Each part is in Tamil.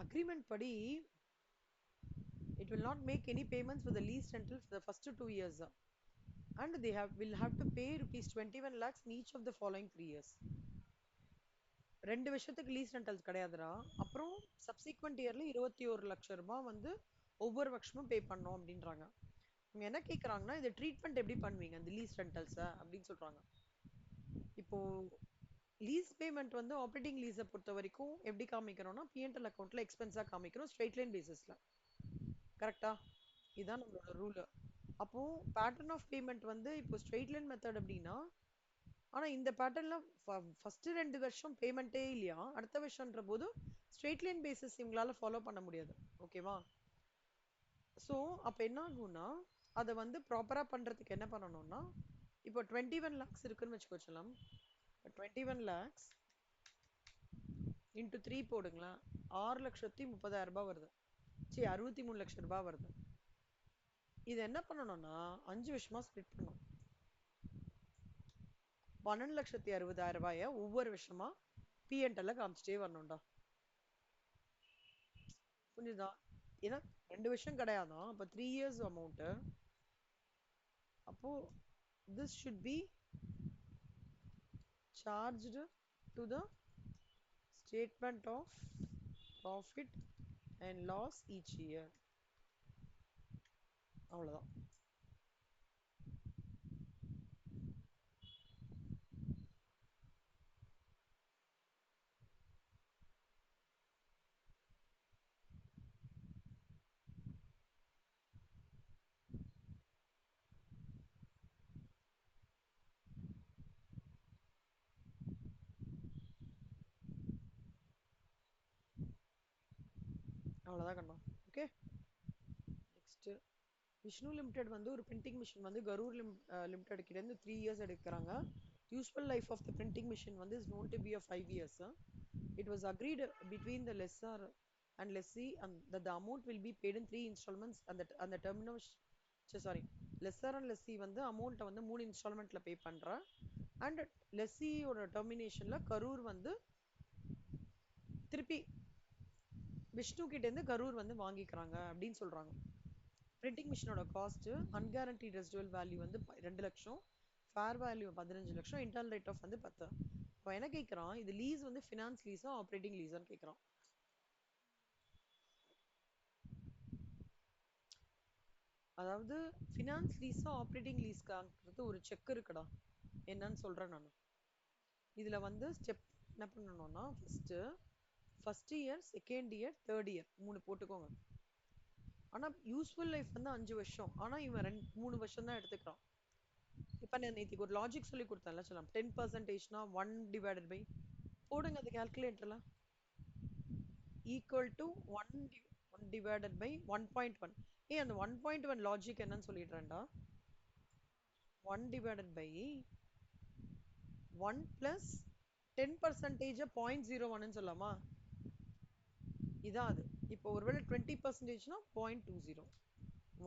agreement படி it will not make any payments for the lease rental for the first 2 years, and they will have to pay rupees 21 lakhs in each of the following 3 years. 2 வருஷத்துக்கு லீஸ் ரெண்டல்ஸ் கிடையாதுடா. அப்புறம் சப்சிக்வெண்ட் இயர்ல 21 லட்சம் ரூபாய் வந்து ஒவ்வொரு வருஷமும் பே பண்ணோம் அப்படின்றாங்க. இவங்க என்ன கேக்குறாங்கன்னா, இது ட்ரீட்மெண்ட் எப்படி பண்ணுவீங்க அந்த லீஸ் ரெண்டல்ஸ அப்படின்னு சொல்றாங்க. இப்போ லீஸ் பேமெண்ட் வந்து ஆப்ரேட்டிங் லீஸை பொறுத்த வரைக்கும் எப்படி காமிக்கிறோம்னா, பிஎன்எல் அக்கௌண்ட்ல எக்ஸ்பென்ஸா காமிக்கிறோம் ஸ்ட்ரெயிட் லைன் பேசிஸ்ல. கரெக்டா? இதுதான் நம்மளோட ரூல். அப்போ பேட்டர்ன் ஆஃப் பேமெண்ட் வந்து இப்போ ஸ்ட்ரெயிட் லைன் மெத்தட் அப்படின்னா, ஆனா இந்த பேட்டர்ன்ல ஃபர்ஸ்ட் 2 வருஷம் பேமெண்ட்டே இல்லையா, அடுத்த வருஷம்ன்ற போது ஸ்ட்ரெயிட் லைன் பேசிஸ் இவங்களால ஃபாலோ பண்ண முடியாது. ஓகேவா? ஸோ அப்ப என்ன ஆகும்னா, அதை வந்து ப்ராப்பரா பண்றதுக்கு என்ன பண்ணணும்னா, இப்போ 21 lakhs இருக்குன்னு வச்சுக்கோச்சலாம். 21 lakhs இன்டூ 3 போடுங்களேன். 6,30,000 ரூபாய் வருது. சரி, 63 லட்சம் ரூபாய் வருது. இது என்ன பண்ணணும்னா 5 வருஷமா ஸ்ப்ளிட் பண்ணும். 12,60,000 ரூபாய ஒவ்வொரு வருஷமா பிஎன்எல்ல காமிச்சிட்டே வரணும்டா. புரியுதா? ஏன்னா 2 வருஷம் கிடையாதான், அப்ப 3 years அமௌண்ட். அப்போ this should be charged to the statement of profit and loss each year. அவ்வளவுதான். அவ்வளவுதான் கண்ணா. ஓகே, நெக்ஸ்ட் விஷ்ணு லிமிடெட் வந்து ஒரு பிரிண்டிங் மிஷின் வந்து கரூர் லிமிடெட் கிட்ட இருந்து 3 years எடுக்கிறாங்க. Useful life of the printing machine வந்து is known to be 5 years. It was agreed between the lessor and lessee and that the amount will be paid in 3 installments and the termination. Sorry, lessor and lessee வந்து அமௌண்ட்டை வந்து 3 இன்ஸ்டால்மெண்ட்ல பே பண்ற, அண்ட் லெஸ்ஸியோட டெர்மினேஷன்ல கரூர் வந்து திருப்பி விஷ்ணு கிட்ட இருந்து கரூர் வந்து வாங்கிக்கிறாங்க அப்படின்னு சொல்றாங்க. பிரிண்டிங் மிஷினோட காஸ்ட் அன்கேரண்டீட் ரெசிடுவல் வேல்யூ வந்து 2 லட்சம், ஃபேர் வேல்யூ 15 லட்சம், இன்டர்னல் ரேட் ஆஃப் வந்து 10. இப்போ என்ன கேட்கறான், இது லீஸ் வந்து ஃபினான்ஸ் லீஸா ஆப்ரேட்டிங் லீஸான்னு கேட்கறான். அதாவது ஃபினான்ஸ் லீஸா ஆப்ரேட்டிங் லீஸ்க்காங்கிறது ஒரு செக் இருக்குடா. என்னன்னு சொல்றேன் நான். இதுல வந்து ஸ்டெப் என்ன பண்ணணும்னா, first year, second year, third year 3 போட்டுக்கோங்க. ஆனா யூஸ்ஃபுல் லைஃப் வந்து 5 வருஷம், ஆனா இவன் 3 வருஷம் தான் எடுத்துக்கிறான். இப்ப நான் நேத்திக்கு ஒரு லாஜிக் சொல்லி கொடுத்தேன்ல, சொல்லலாம் 10%னா 1 டிவைடட் பை போடுங்க அது கால்குலேட்டர்ல, ஈக்குவல் டு 1 டிவைடட் பை 1.1. அந்த 1.1 லாஜிக் என்னன்னு சொல்லிடுறேன்டா. 1 டிவைடட் பை 1 பிளஸ் 10% 0.01 சொல்லலாமா? இதான் அது. இப்போ ஒருவேளை 20%னா 0.20,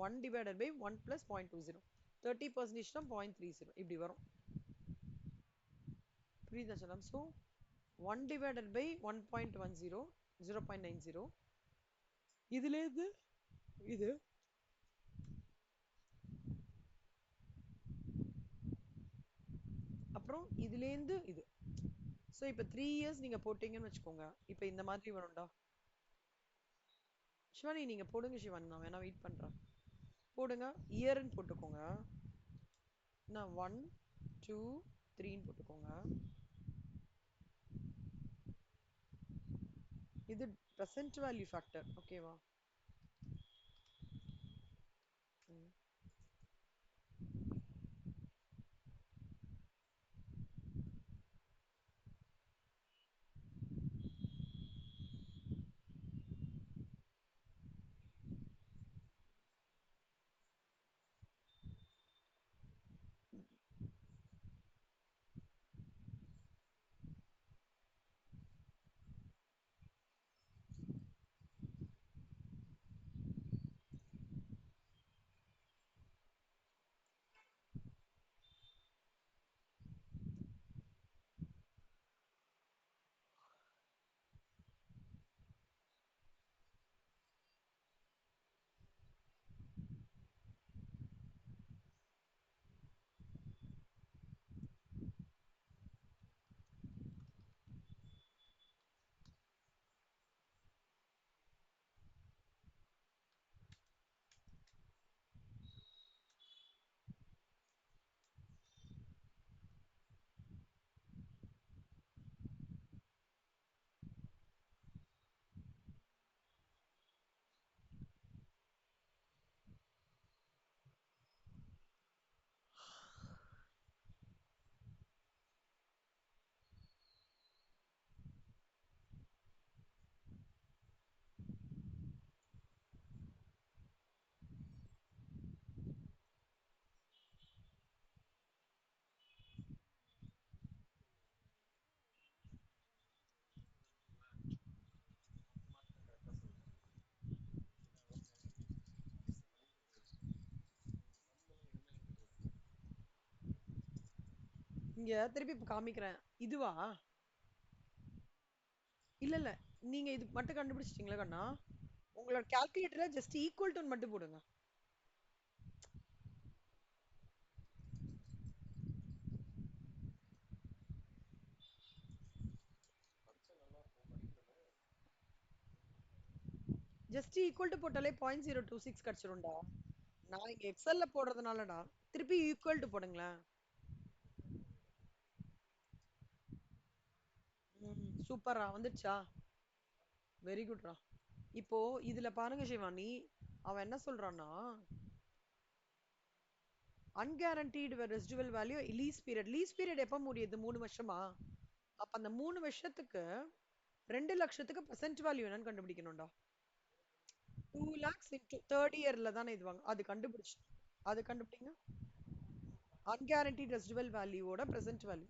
1 டிவைடட் பை 1 பிளஸ் 0.20, 30%னா 0.30, இப்படி வரும். புரியுதா சொல்லலாம்? ஸோ 1 டிவைடட் பை 1.10, 0.90, இதுலேருந்து இது அப்புறம் இதுலேருந்து இது. ஸோ இப்போ 3 years நீங்க போட்டீங்கன்னு வச்சுக்கோங்க, இப்போ இந்த மாதிரி வரும்டா. சிவானி நீங்க போடுங்க சிவானி, நான் வேணா வெயிட் பண்றேன். போடுங்க, இயர்ன்னு போட்டுக்கோங்க. நான் 1 2 3ன்னு போட்டுக்கோங்க. இது ப்ரெசென்ட் வேல்யூ ஃபேக்டர். ஓகேவா? இங்க திருப்பி இப்ப காமிக்கிறேன். இதுவா? இல்ல, இல்ல. நீங்க இது மட்டும் கண்டுபிடிச்சிட்டீங்களா கண்ணா? உங்களோட கால்குலேட்டர்ல ஜஸ்ட் ஈக்குவல் டு மட்டும் போடுங்க. ஜஸ்ட் ஈக்குவல் டு போட்டாலே 0.026 கிடைச்சிரும்டா. நான் இங்க எக்ஸல்ல போடுறதுனாலடா. திருப்பி ஈக்குவல் டு போடுங்களேன். சூப்பரா வந்துடுச்சா? வெரி குட்ரா. இப்போ இதுல பாருங்க சிவானி, அவன் என்ன சொல்றான்னா, அன்கேரண்டீடு ரெசிடுவல் வேல்யூ லீஸ் பீரியட் எப்ப முடியுது? 3 வருஷமா? அப்ப அந்த 3 வருஷத்துக்கு 2 லட்சத்துக்கு பிரசன்ட் வேல்யூ என்னன்னு கண்டுபிடிக்கணும்டா. 2 lakhs into தேர்ட் இயர்ல தானே இது வாங்க, அது கண்டுபிடிச்சு, அது கண்டுபிடிங்க. அன்கேரண்டீட் ரெசிடுவல் வேல்யூவோட பிரசன்ட் வேல்யூ.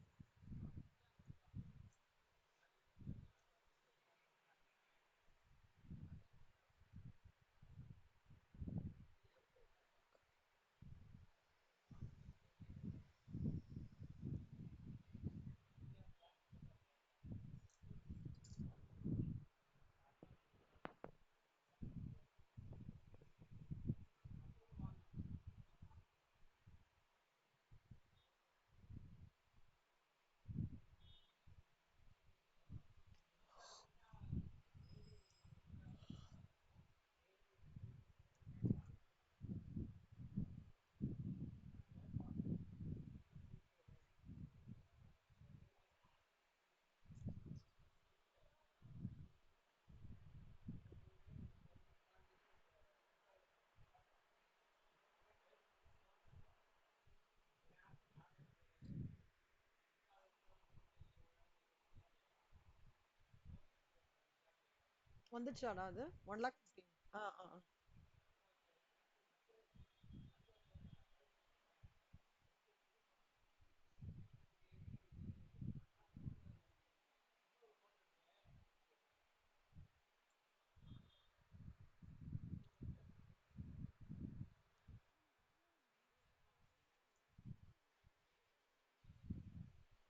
வந்துச்சாடா அது? 1 lakh 15. ஆ ஆ ஆ.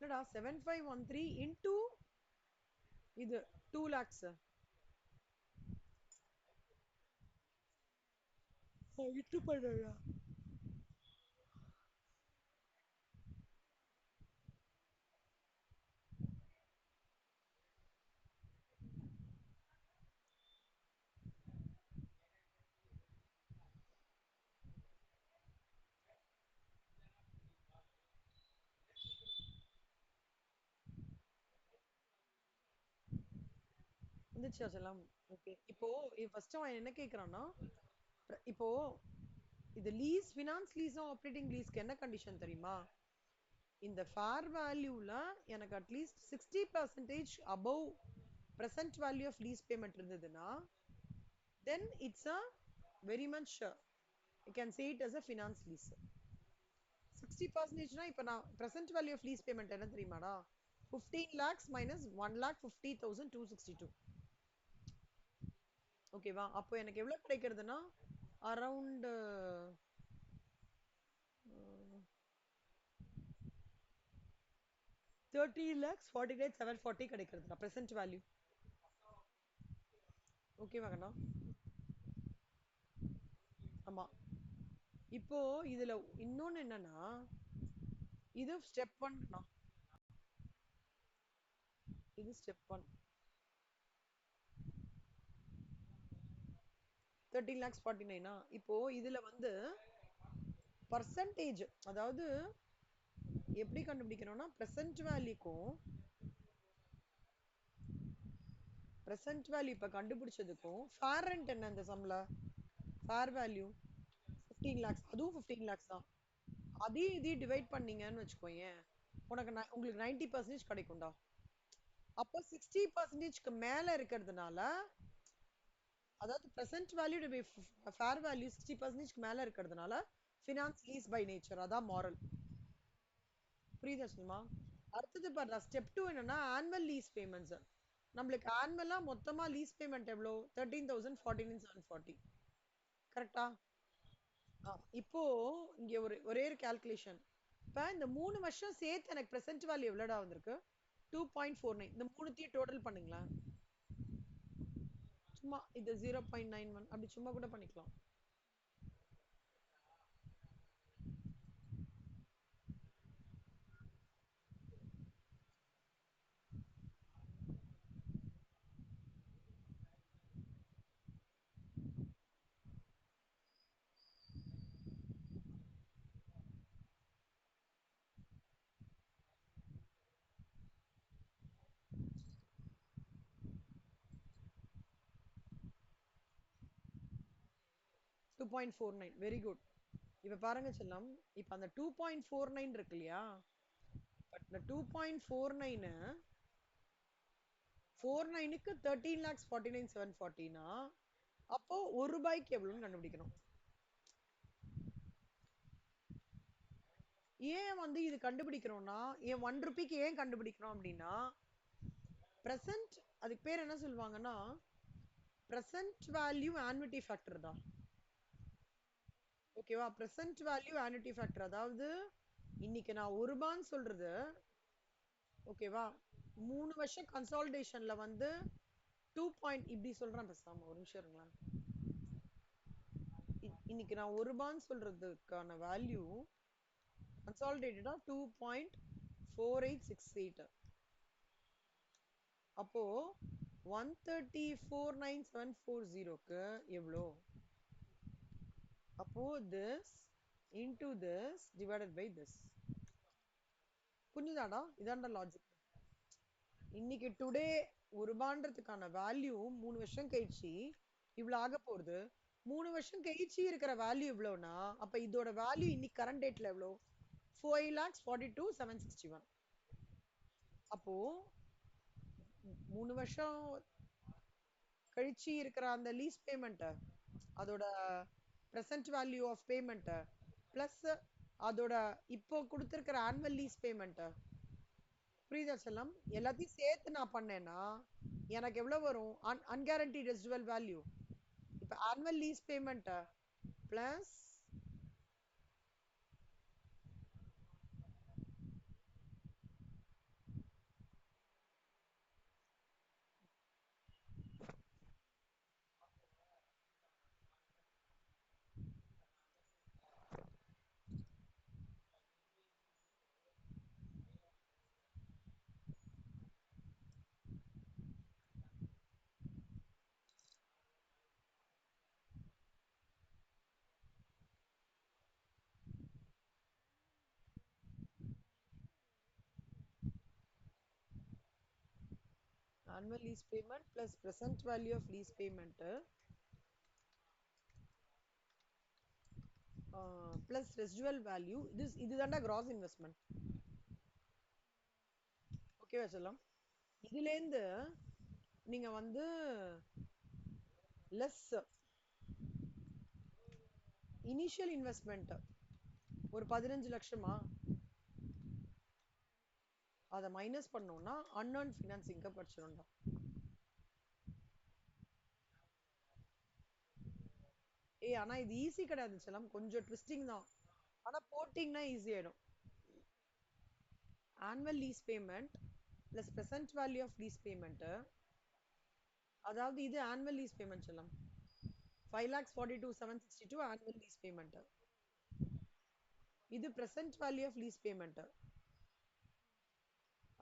இல்லடா 7513 இன்டூ இது 2 lakhs. இட்டு பண்ணுடா. வந்துச்சா செல்லம்? ஓகே. இப்போ ஃபர்ஸ்ட் அவன் என்ன கேக்குறான்னா, இப்போ இது லீஸ், ஃபினான்ஸ் லீஸும் ஆப்ரேட்டிங் லீஸ்க்கு என்ன கண்டிஷன் தெரியுமா? இந்த ஃபேர் வேல்யூல எனக்கு at least 60% above present value of lease payment இருந்ததுன்னா, then it's a very much you can say it as a finance lease. 60% இப்ப நான் present value of lease payment என்ன தெரியுமாடா? 15 lakhs minus 1,50,262. ஓகேவா? அப்போ எனக்கு எவ்வளவு கிடைக்கிறதுனா அரௌண்ட் 30,49,740 கிடைக்கிறதுடா present value. ஓகேவா கண்ணா? ஆமா. இப்போ இதுல இன்னொன்னு என்னன்னா, இது ஸ்டெப் 1. இது ஸ்டெப் 1. 13,49. இப்போ இதுல வந்து பர்சன்டேஜ், அதாவது எப்படி கண்டுபிடிக்கணும்னா, பிரசன்ட் வேல்யூ இப்ப கண்டுபிடிச்சதுக்கும் ஃபேர் ரெண்ட் என்ன இந்த சம்ல? ஃபேர் வேல்யூ 15 lakhs, அதுவும் 15 lakhs தான். அதையும் இதையும் டிவைட் பண்ணீங்கன்னு வச்சுக்கோயேன், உங்களுக்கு 90% கிடைக்கும்டா. அப்போ 60%க்கு மேல இருக்கிறதுனால, அதாவது பிரசன்ட் வேல்யூ ஃபேர் வேல்யூ 60%க்கு மேல இருக்கிறதுனால ஃபினான்ஸ் லீஸ் பை நேச்சர். அதான் மாரல். புரியுதா சும்மா? அடுத்தது பாரு, ஸ்டெப் 2 என்னன்னா ஆனுவல் லீஸ் பேமெண்ட்ஸ். நம்மளுக்கு ஆனுவலா மொத்தமா லீஸ் பேமெண்ட் எவ்வளோ? 13,049,740. கரெக்டா? இப்போ இங்க ஒரே ஒரு கால்குலேஷன். இப்ப இந்த 3 வருஷம் சேர்த்து எனக்கு பிரசன்ட் வேல்யூ எவ்வளோடா வந்திருக்கு? 2.49. இந்த மூணுத்தையும் டோட்டல் பண்ணுங்களேன். சும்மா இது 0.91 அப்படி சும்மா கூட பண்ணிக்கலாம். 2.49 வெரி குட். இப்ப பாருங்க செல்லம், இப்ப அந்த 2.49 இருக்கு இல்லையா, பட் இந்த 2.49 49க்கு 13,49,740னா அப்போ ஒரு ரூபாய்க்கு எவ்வளவுன்னு கண்டுபிடிக்கணும். ஏன் வந்து இது கண்டுபிடிக்கிறோம்னா, ஏன் 1 ரூபிக்கு ஏன் கண்டுபிடிக்கிறோம் அப்படின்னா, பிரசன்ட் அதுக்கு பேர் என்ன சொல்லுவாங்கன்னா பிரசன்ட் வேல்யூ ஆன்னுட்டி ஃபேக்டர் தான். ஓகேவா? பிரசன்ட் வேல்யூ ஆன்னுட்டி ஃபேக்டர், அதாவது இன்னைக்கு நான் ஒரு ரூபான்னு சொல்றது ஓகேவா, 3 வருஷம் கன்சாலிடேஷன்ல வந்து 2 பாயிண்ட் இப்படி சொல்றேன், பேசாம ஒரு நிமிஷம் இருங்களேன். இன்னைக்கு நான் ஒரு ரூபான்னு சொல்றதுக்கான வேல்யூ கன்சாலிடேட்டடா 2.4868. அப்போ 134,9740க்கு எவ்வளோ? அப்போ this into this divided by this. புரிஞ்சுதாடா? இதான்டா லாஜிக். இன்னைக்கு டுடே ஒரு ரூபான்றதுக்கான வேல்யூ 3 வருஷம் கழிச்சு இவ்வளவு ஆக போகுது. 3 வருஷம் கழிச்சு இருக்கிற வேல்யூ இவ்வளவுனா, அப்ப இதோட வேல்யூ இன்னைக்கு கரண்ட் டேட்ல எவ்வளோ? 5,42,761. அப்போ 3 வருஷம் கழிச்சு இருக்கிற அந்த லீஸ் பேமெண்ட், அதோட present value of payment plus அதோட இப்போ கொடுத்திருக்கிற ஆனுவல் லீஸ் பேமெண்ட், புரியுதா செல்லம்? எல்லாத்தையும் சேர்த்து நான் பண்ணேன்னா எனக்கு எவ்வளவு வரும்? Unguaranteed residual value. இப்ப annual lease payment plus annual lease payment plus present value of lease payment plus residual value. இதுதான்டா gross investment. ஓகேவா செல்லம்? இதுல இருந்து நீங்க வந்து லெஸ் இனிஷியல் இன்வெஸ்ட்மெண்ட் ஒரு 15 லட்சமா, அதை மைனஸ் பண்ணோம்னா அன்அர்ன்ட் ஃபினான்ஸ் இன்கம் படிச்சிடும்டா. ஆனா இது ஈஸி கிடையாது செல்லம், கொஞ்சம் ட்விஸ்டிங் தான். ஆனா போட்டிங்கன்னா ஈஸி ஆயிடும். Annual lease payment plus present value of lease payment, அதாவது இது ஆனுவல் லீஸ் பேமெண்ட் செல்லம், 5,42,762 ஆனுவல் லீஸ் பேமெண்ட். இது present value of lease payment,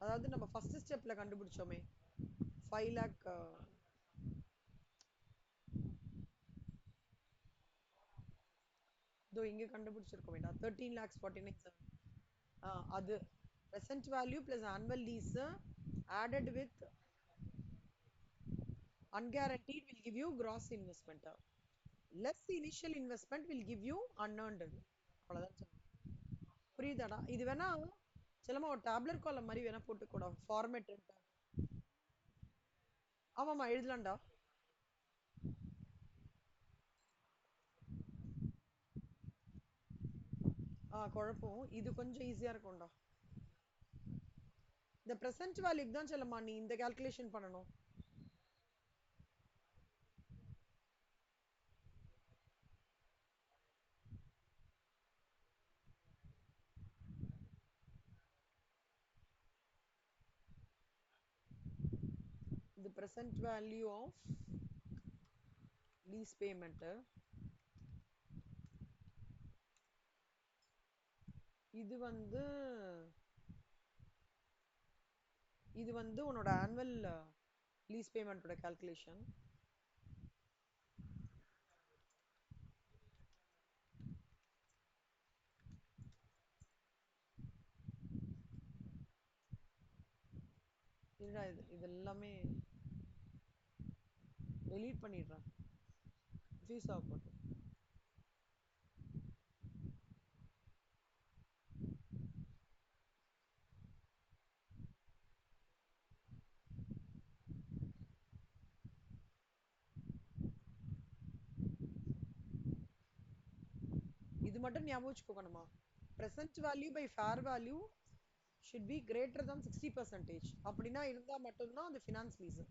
அதாவது நம்ம ஃபர்ஸ்ட் ஸ்டெப்ல கண்டுபிடிச்சோமே 5 lakh. இதோ இங்க கண்டுபிடிச்சிருக்கோமேடா 13,49,700. அது present value plus annual lease added with unguaranteed will give you gross investment. Less initial investment will give you unearned. அவ்வளவுதான் சொல்லுவேன். புரியுதாடா? இது வேணா செல்லமா ஒரு டேப்லெட் காலம் மாதிரி வேணா போட்டுக்கூட ஃபார்மேட். ஆமாமா எழுதலாம்டா. குழப்பம். இது கொஞ்சம் ஈஸியா இருக்கும்டா. இந்த பிரசன்ட் வேல்யூக்கு தான் செல்லமா நீ இந்த கால்குலேஷன் பண்ணணும். present value of lease payment. இது வந்து உன்னோட annual lease payment ஓட calculation. இது எல்லாமே delete பண்ணிடுறேன். ஃபீஸ் ஆகட்டும். இது மட்டும் ஞாபகம் வச்சுக்கோங்கணுமா? present value by fair value should be greater than 60%. அப்படின்னா இருந்தா மட்டும்தான் அது finance lease.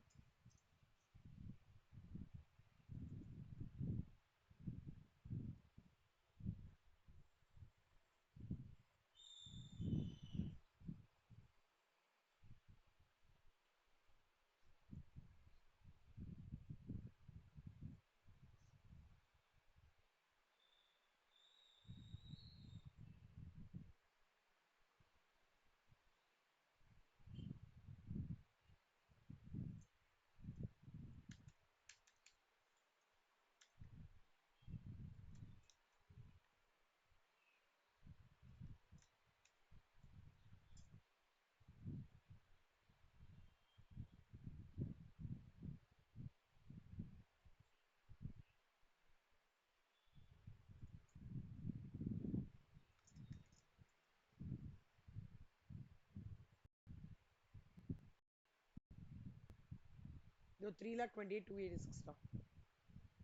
No, 3,28,286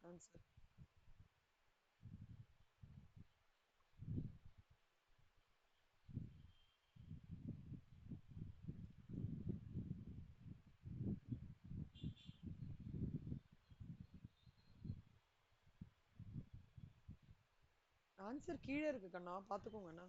answer. Answer கீழே இருக்கு கண்ணா, பாத்துக்கோங்கண்ணா.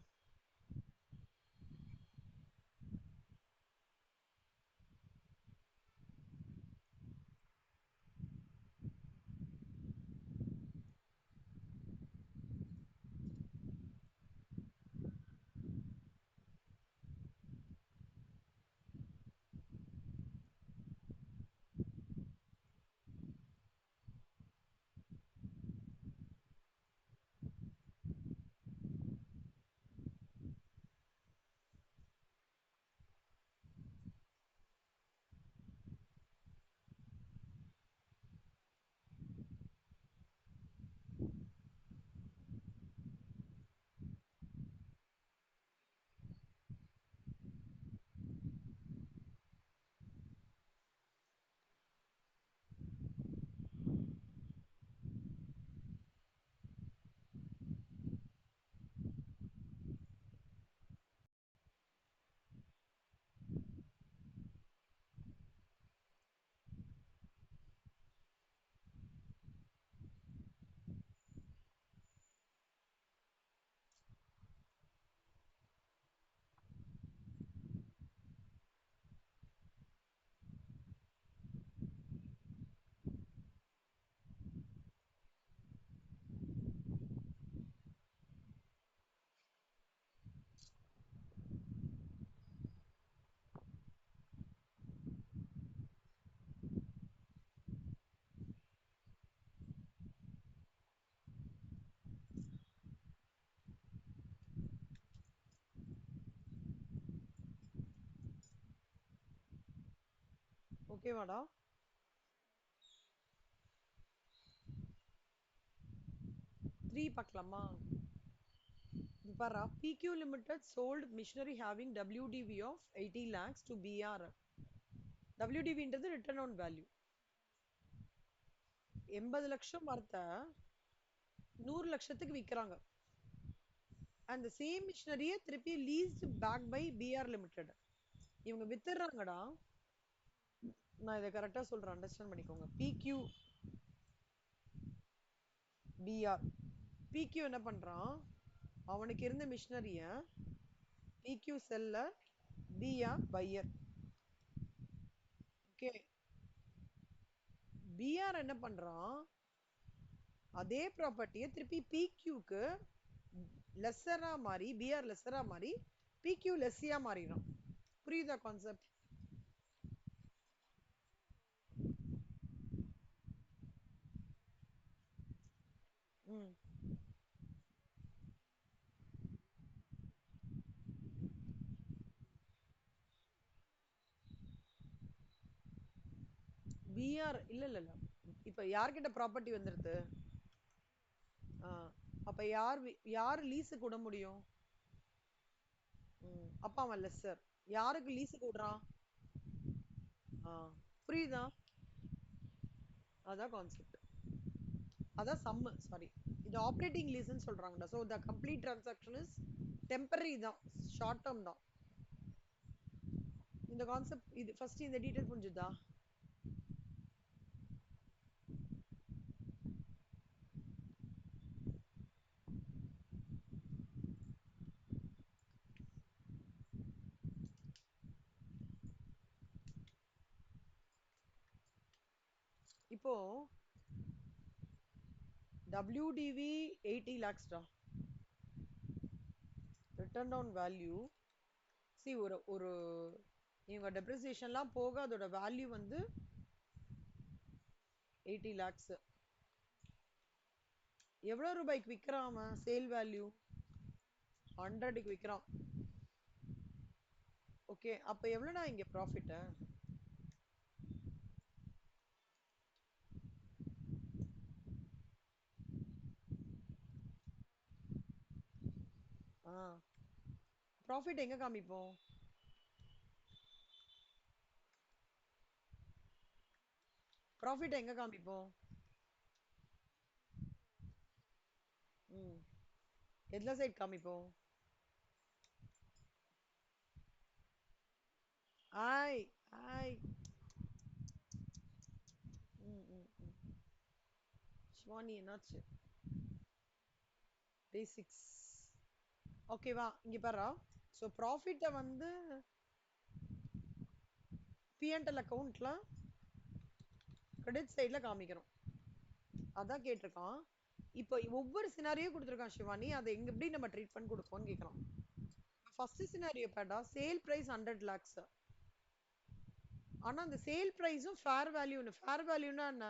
ஓகேவாடா? 3 பார்க்கலாமா? இது பாரா, PQ Limited sold machinery having WDV of 80 lakhs to BR. WDV-ன்றது return on value. 80 லட்சம் மரத்த 100 லட்சத்துக்கு விக்கிறாங்க. And the same machinery திருப்பி leased back by BR Limited. இவங்க வித்துறாங்கடா. நான் இதை கரெக்டா சொல்றேன், அண்டர்ஸ்டாண்ட் பண்ணிக்கோங்க. PQ BR. PQ என்ன பண்றான்? அவனுக்கு இருந்த மிஷினரிய PQ seller, BR buyer. Okay, BR என்ன பண்றான், அதே ப்ராப்பர்ட்டியை திருப்பி பிக்யூக்கு லெஸ்ஸரா மாறி, பிஆர் லெஸ்ஸரா மாறி பிக்யூ லெஸ்ஸியா மாறிடும். புரியுதா கான்செப்ட்? ம். பிஆர் இல்ல இல்ல இல்ல, இப்ப யார்கிட்ட ப்ராப்பர்ட்டி வந்துருது? ஆ, அப்ப யார் லீஸுக்கு விட முடியும்? அப்ப அவன் லெஸ்ஸர். யாருக்கு லீஸுக்கு விடுறான்? ஆ, புரியுதா? அதான் கான்செப்ட். அதான் சம்மு, சாரி. இது ஆப்ரேட்டிங் லீஸ்ன்னு சொல்றாங்கடா. So the complete transaction is temporary தான், ஷார்ட் டேர்ம் தான். இந்த கான்செப்ட் இது ஃபர்ஸ்ட் இந்த டீடைல் புரிஞ்சுதா? இப்போ WDV 80 lakhs டா. ரிட்டர்ன் டவுன் வேல்யூ, சி ஒரு ஒரு இவங்க டெப்ரிசியேஷன்லாம் போக அதோட வேல்யூ வந்து 80 lakhs. எவ்வளவு ரூபாய்க்கு விக்கிறான் அவன்? சேல் வேல்யூ 100க்கு விக்கிறான். ஓகே, அப்ப எவ்வளவுடா இங்க ப்ராஃபிட்? ஆ, ப்ராஃபிட் எங்க காமிப்போம்? ப்ராஃபிட் எங்க காமிப்போம்? ம், எதுல சைட் காமிப்போம்? ஆய் ஆய். ம் ம் ம். ஷிவானி என்னாச்சு? பேசிக்ஸ். ஓகேவா, இங்க பாரு. ஸோ ப்ராஃபிட்டை வந்து பிஎன்எல் அக்கௌண்ட்ல கிரெடிட் சைட்ல காமிக்கிறோம். அதான் கேட்டிருக்கான். இப்போ ஒவ்வொரு சினாரியோ கொடுத்துருக்கான் ஷிவானி, அதை எங்க எப்படி நம்ம ட்ரீட் பண்ணி கொடுப்போம்னு கேட்கறான். ஃபர்ஸ்ட் சினாரியோ பேட்டா சேல் பிரைஸ் 100 lakhs. ஆனா அந்த சேல் பிரைஸும் ஃபேர் வேல்யூன்னு. ஃபேர் வேல்யூனா என்ன?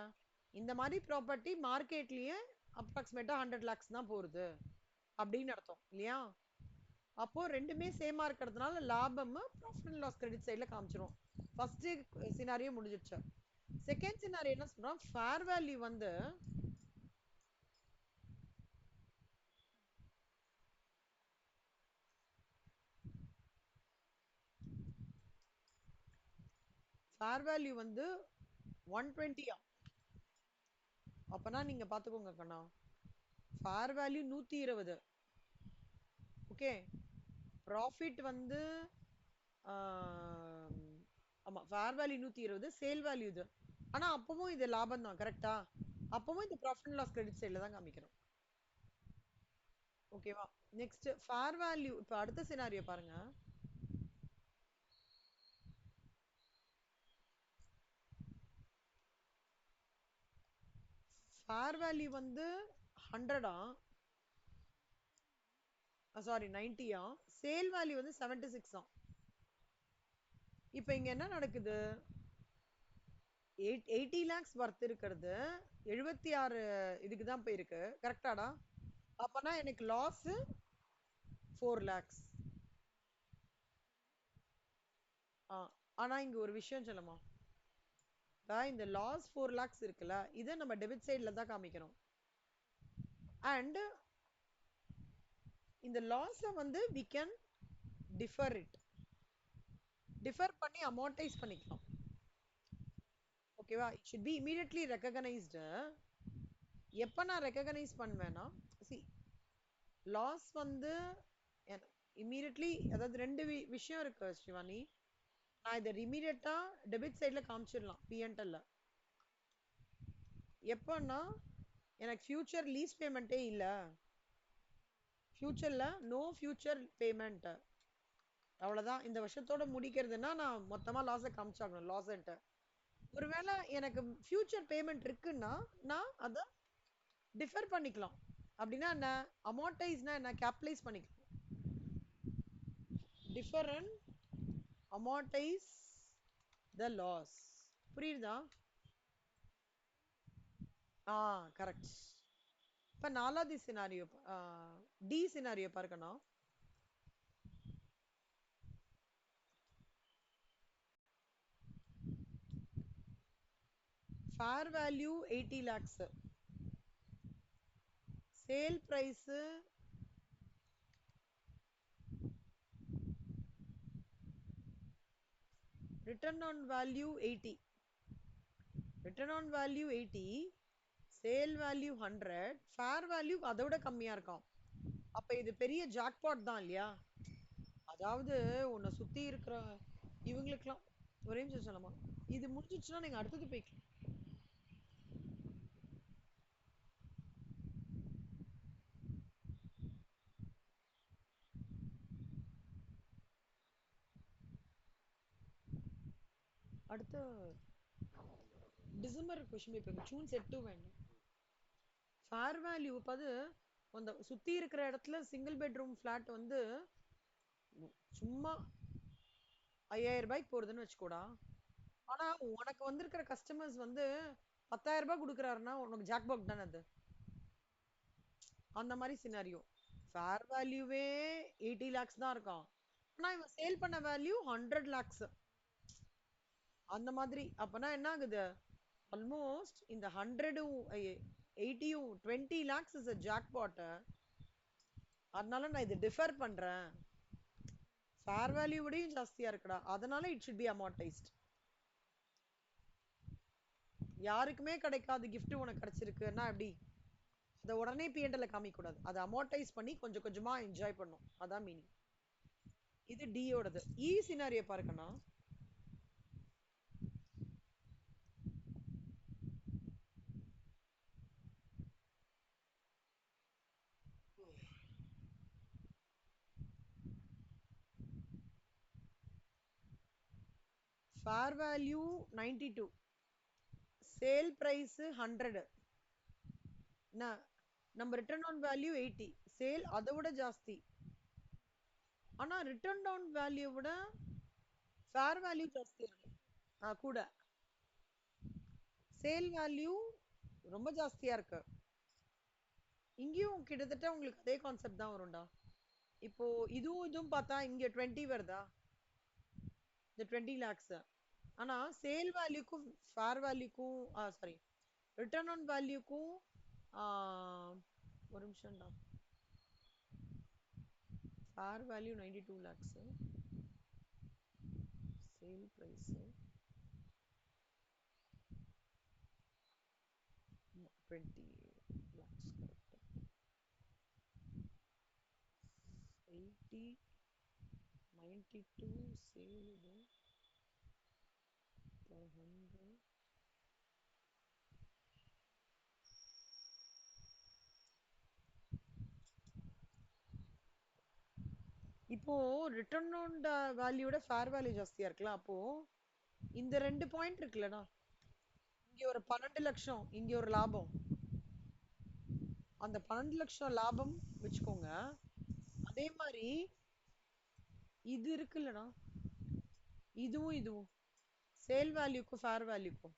இந்த மாதிரி ப்ராப்பர்ட்டி மார்க்கெட்லயே அப்ராக்சிமேட்டா 100 lakhs தான் போறது அப்படின்னு அர்த்தம் இல்லையா? அப்போ ரெண்டுமே சேமா இருக்கிறதுனால லாபம் ப்ராஃபிட் அண்ட் லாஸ் கிரெடிட் சைட்ல காமிச்சிரும். ஃபர்ஸ்ட் சினாரியோ முடிஞ்சிருச்சு. செகண்ட் சினாரியோ என்ன சொல்றான், ஃபேர் வேல்யூ வந்து ஃபேர் வேல்யூ வந்து 120. அப்பனா நீங்க பாத்துக்கோங்க கண்ணா, ஃபேர் வேல்யூ 120. ஓகே, ப்ராஃபிட் வந்து ஆம், ஆமா ஃபேர் வேல்யூ 120, சேல் வேல்யூ இது. ஆனா அப்பவும் இது லாபம் தான், கரெக்டா? அப்பவும் இந்த ப்ராஃபிட் அண்ட் லாஸ் கிரெடிட் சைடுல தான் காமிக்கிறோம். ஓகேவா? Next fair value. இப்போ அடுத்த சினாரியோ பாருங்க. ஃபேர் வேல்யூ வந்து 100 சாரி 90. சேல் வேல்யூ வந்து 76. இப்போ இங்க என்ன நடக்குது? 80 lakhs வர்த் இருக்கிறது 76 இதுக்கு தான் போயிருக்கு, கரெக்டாடா? அப்பனா எனக்கு லாஸ் 4 lakhs. ஆ, ஆனா இங்க ஒரு விஷயம் சொல்லமா, இந்த லாஸ் 4 lakhs இருக்குல்ல, இதை நம்ம டெபிட் சைட்ல தான் காமிக்கணும். அண்ட் இந்த லாஸை வந்து we can defer it. Differ பண்ணி அமார்டைஸ் பண்ணிக்கலாம். ஓகேவா? It should be immediately recognized. எப்ப நான் ரெகக்னைஸ் பண்ணுவேன்னா, சி லாஸ் வந்து இம்மீடியட்லி, அதாவது ரெண்டு விஷயம் இருக்கு சிவானி. நான் இதை இம்மீடியட்டா டெபிட் சைட்ல காமிச்சிடலாம் பிஎன்எல்ல. எப்பன்னா எனக்கு ஃபியூச்சர் லீஸ் பேமெண்ட்டே இல்ல, ஃபியூச்சர்ல நோ ஃபியூச்சர் பேமெண்ட், அவ்வளவுதான். இந்த வருஷத்தோட முடிக்கிறதுன்னா நான் மொத்தமா லாஸை காமிச்சாகணும், லாஸ். ஒருவேளை எனக்கு ஃபியூச்சர் பேமெண்ட் இருக்குன்னா நான் அதை டிஃபர் பண்ணிக்கலாம். அப்படின்னா என்ன? அமார்டைஸ்னா என்ன? கேபிட்டலைஸ் பண்ணிக்கலாம். Defer and amortise the loss. புரியுதா? ஆ, கரெக்ட். இப்ப நாலாவது சினாரியோ, டி சினாரியோ பார்க்கணும். Fair value 80 lakhs, sale price return on value 80, return on value 80, sale value 100, fair value அதை விட கம்மியா இருக்கும். அப்ப இது பெரிய ஜாக்பாட் தான் இல்லையா? அதாவது உன்னை சுத்தி இருக்கிற இவங்களுக்குலாம் ஒரே நிமிஷம் சொல்லலாமா? இது முடிஞ்சிச்சுன்னா நீங்க அடுத்தது போய்க்கலாம். அடுத்த December question paper June set வேண்டாம். ஃபேர் வேல்யூ பாது அந்த சுத்தி இருக்கிற இடத்துல சிங்கிள் பெட்ரூம் ஃபிளாட் வந்து சும்மா 5000 ரூபாய்க்கு போறதுன்னு வச்சுக்கோடா. ஆனா உனக்கு வந்திருக்கிற கஸ்டமர்ஸ் வந்து 10,000 ரூபாய் கொடுக்குறாருன்னா உனக்கு ஜாக்பாக் தானே அது. அந்த மாதிரி சினாரியோ. ஃபேர் வேல்யூவே 80 lakhs தான் இருக்கும். ஆனா இவன் சேல் பண்ண வேல்யூ 100 lakhs. அந்த மாதிரி அப்பனா என்ன ஆகுது? ஆல்மோஸ்ட் இந்த 100ம் 80யும் 20 lakhs இஸ் a jackpot. அதனால நான் இது டிஃபர் பண்றேன். ஃபேர் வேல்யூ விடையும் ஜாஸ்தியா இருக்குடா, அதனால இட் ஷுட் பி அமார்டைஸ்ட். யாருக்குமே கிடைக்காத கிஃப்ட் உனக்கு கிடைச்சிருக்குன்னா எப்படி? அதை உடனே பிஎன்எல்ல காமிக்க கூடாது, அதை அமார்டைஸ் பண்ணி கொஞ்சம் கொஞ்சமா என்ஜாய் பண்ணும். அதான் மீனிங். இது டியோடது. இ சினாரியோ பாருக்கண்ணா. ஃபேர் வேல்யூ 92, சேல் பிரைஸ் 100, நம்ம ரிட்டர்ன் ஆன் வேல்யூ 80, சேல் அதை விட ஜாஸ்தி. ஆனா ரிட்டர்ன் ஆன் வேல்யூ விட ஃபேர் வேல்யூ ஜாஸ்தி இருக்கு. கூட சேல் வேல்யூ ரொம்ப ஜாஸ்தியா இருக்கு. இங்கேயும் கிட்டத்தட்ட உங்களுக்கு அதே கான்செப்ட் தான் வரும்டா. இப்போ இதுவும் இதுவும் பார்த்தா இங்க 20 வருதா, இந்த 20 lakhs. ஆனா சேல் வேல்யூக்கும் ஃபேர் வேல்யூக்கும் சாரி ரிட்டர்ன் ஆன் வேல்யூக்கும் ஒரு நிமிஷம்டா. Fair value 92 lakhs, sale price 20 lakhs, correct. 80, 92 sale இது 100. இப்போ ரிட்டர்ன் ஆன் வேல்யூட ஃபேர் வேல்யூ ஜாஸ்தியா இருக்கலாம். அப்போ இந்த 2 பாயிண்ட் இருக்குல்லடா, இங்க ஒரு 12 லட்சம், இங்க ஒரு லாபம். அந்த 12 லட்சம் லாபம் வச்சுக்கோங்க. அதே மாதிரி இது இருக்குல்லடா, இதுவும் இதுவும் சேல் வேல்யூக்கும் ஃபேர் வேல்யூக்கும்.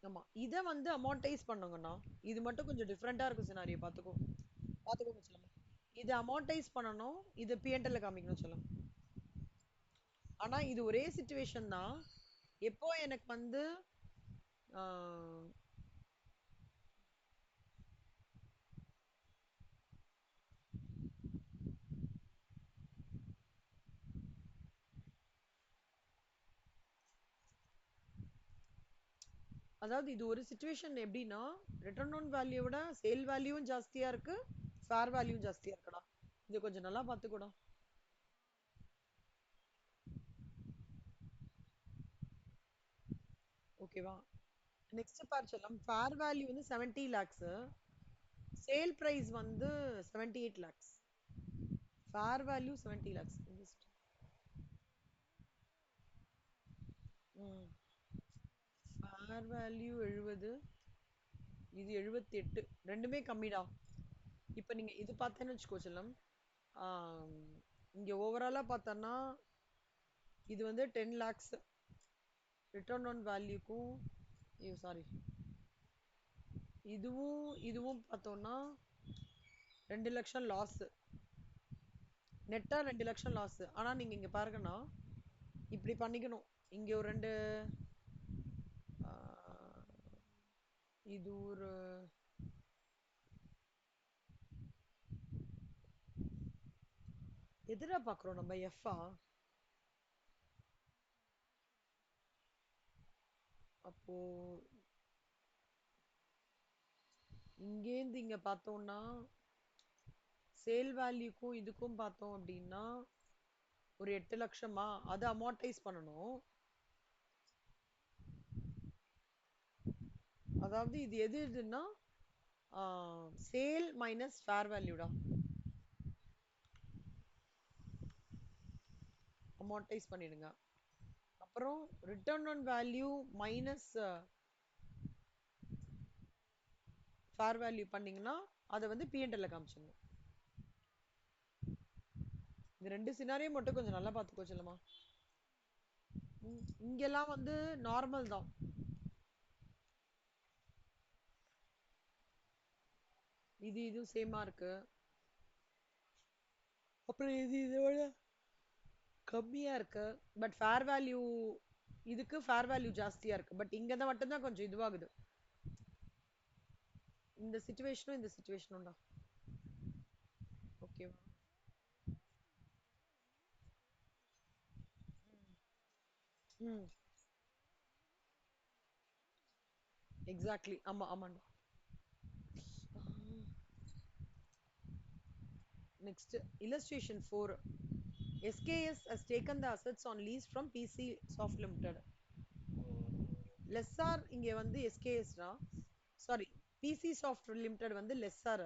ஆமா, இத வந்து அமார்டைஸ் பண்ணுங்கண்ணா. இது மட்டும் கொஞ்சம் டிஃப்ரெண்டா இருக்கும் சினாரியோ. பாத்துக்கோ பாத்துக்கோங்க சொல்லுங்க. இது அமார்டைஸ் பண்ணணும், இது பிஎன்எல்ல காமிக்கணும் சொல்லுங்க. ஆனா இது ஒரே சிச்சுவேஷன் தான். எப்போ எனக்கு வந்து அதாவது இது ஒரு சிச்சுவேஷன் எப்படின்னா, ரிட்டர்ன் ஆன் வேல்யூ விட சேல் வேல்யூவும் ஜாஸ்தியா இருக்கு, ஃபேர் வேல்யூ ஜாஸ்தியா இருக்குடா. இது கொஞ்சம் நல்லா பாத்துக்கூடா. ஓகேவா? நெக்ஸ்ட் பார் செல்லம். ஃபேர் வேல்யூ வந்து 70 lakhs, சேல் பிரைஸ் வந்து 78 lakhs. Fair value 70 lakhs. ம். ஃபேர் வேல்யூ 70, இது 78. ரெண்டுமே கம்மிடா. இப்ப நீங்க இது பார்த்தேன்னு வச்சுக்கோ செல்லம். ஆம், இங்க ஓவராலா பார்த்தோன்னா இது வந்து 10 lakhs ரிட்டர்ன் ஆன் வேல்யூக்கும், ஐயோ சாரி, இதுவும் இதுவும் பார்த்தோம்னா 2 லட்சம் லாஸ். நெட்டா 2 லட்சம் லாஸ். ஆனா நீங்க இங்க பாருங்கன்னா இப்படி பண்ணிக்கணும். இங்க ஒரு ரெண்டு, ஆ, இது ஒரு எதிரா பாக்குறோம் நம்ம எஃப்ஆ. அப்போ இங்கேருந்து இங்க பார்த்தோம்னா சேல் வேல்யூக்கும் இதுக்கும் பார்த்தோம் அப்படின்னா ஒரு 8 லட்சமா, அதை அமார்டைஸ் பண்ணணும். அதாவது இது எது எதுன்னா சேல் மைனஸ் ஃபேர் வேல்யூடா. அமார்டைஸ் பண்ணிடுங்க. அப்புறம் return on value minus fair value பண்ணீங்கன்னா அதை வந்து பிஎன்எல்ல காமிச்சிடணும். இந்த ரெண்டு சினாரியோ மட்டும் கொஞ்சம் நல்லா பார்த்துக்கோ செல்லமா. இங்கெல்லாம் வந்து நார்மல் தான். இது இதுவும் சேமா இருக்கு. அப்புறம் இது இதோட கம்மியா இருக்கு. பட் ஃபேர் வேல்யூ, இதுக்கு ஃபேர் வேல்யூ ஜாஸ்தியா இருக்கு. பட் இங்க தான் மட்டும்தான் கொஞ்சம் இதுவாகுது. இந்த சிச்சுவேஷனும் இந்த சிச்சுவேஷனும் தான். ஓகேவா? ம். எக்ஸாக்ட்லி. ஆமா ஆமாண்டா. Next, illustration 4. SKS has taken the assets on lease from PC Soft Limited. Lessor இங்க வந்து SKS தான். சாரி, PC Soft Limited வந்து lessor.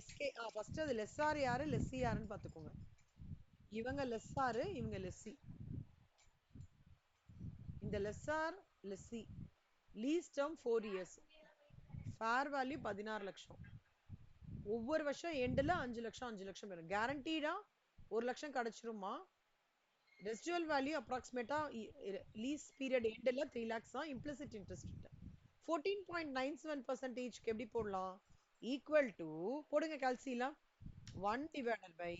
SK ஃபர்ஸ்ட் அது lessor யாரு lessee யாருன்னு பாத்துக்கோங்க. இவங்க lessor, இவங்க lessee. இந்த lessor lessee lease term 4 years, fair value 16 லட்சம். ஒவ்வொரு வருஷம் எண்ட்ல 5 லட்சம் 5 லட்சம் வரும். கேரண்டீடா 1 லட்சம் கிடைச்சிருமா. ரெசிடுவல் வேல்யூ அப்ராக்சிமேட்டா லீஸ் பீரியட் எண்ட்ல 3 lakhs தான். இம்ப்ளிசிட் இன்ட்ரெஸ்ட் 14.97% எப்படி போடலாம்? ஈக்குவல் டு போடுங்க கால்சில 1 டிவைடட் பை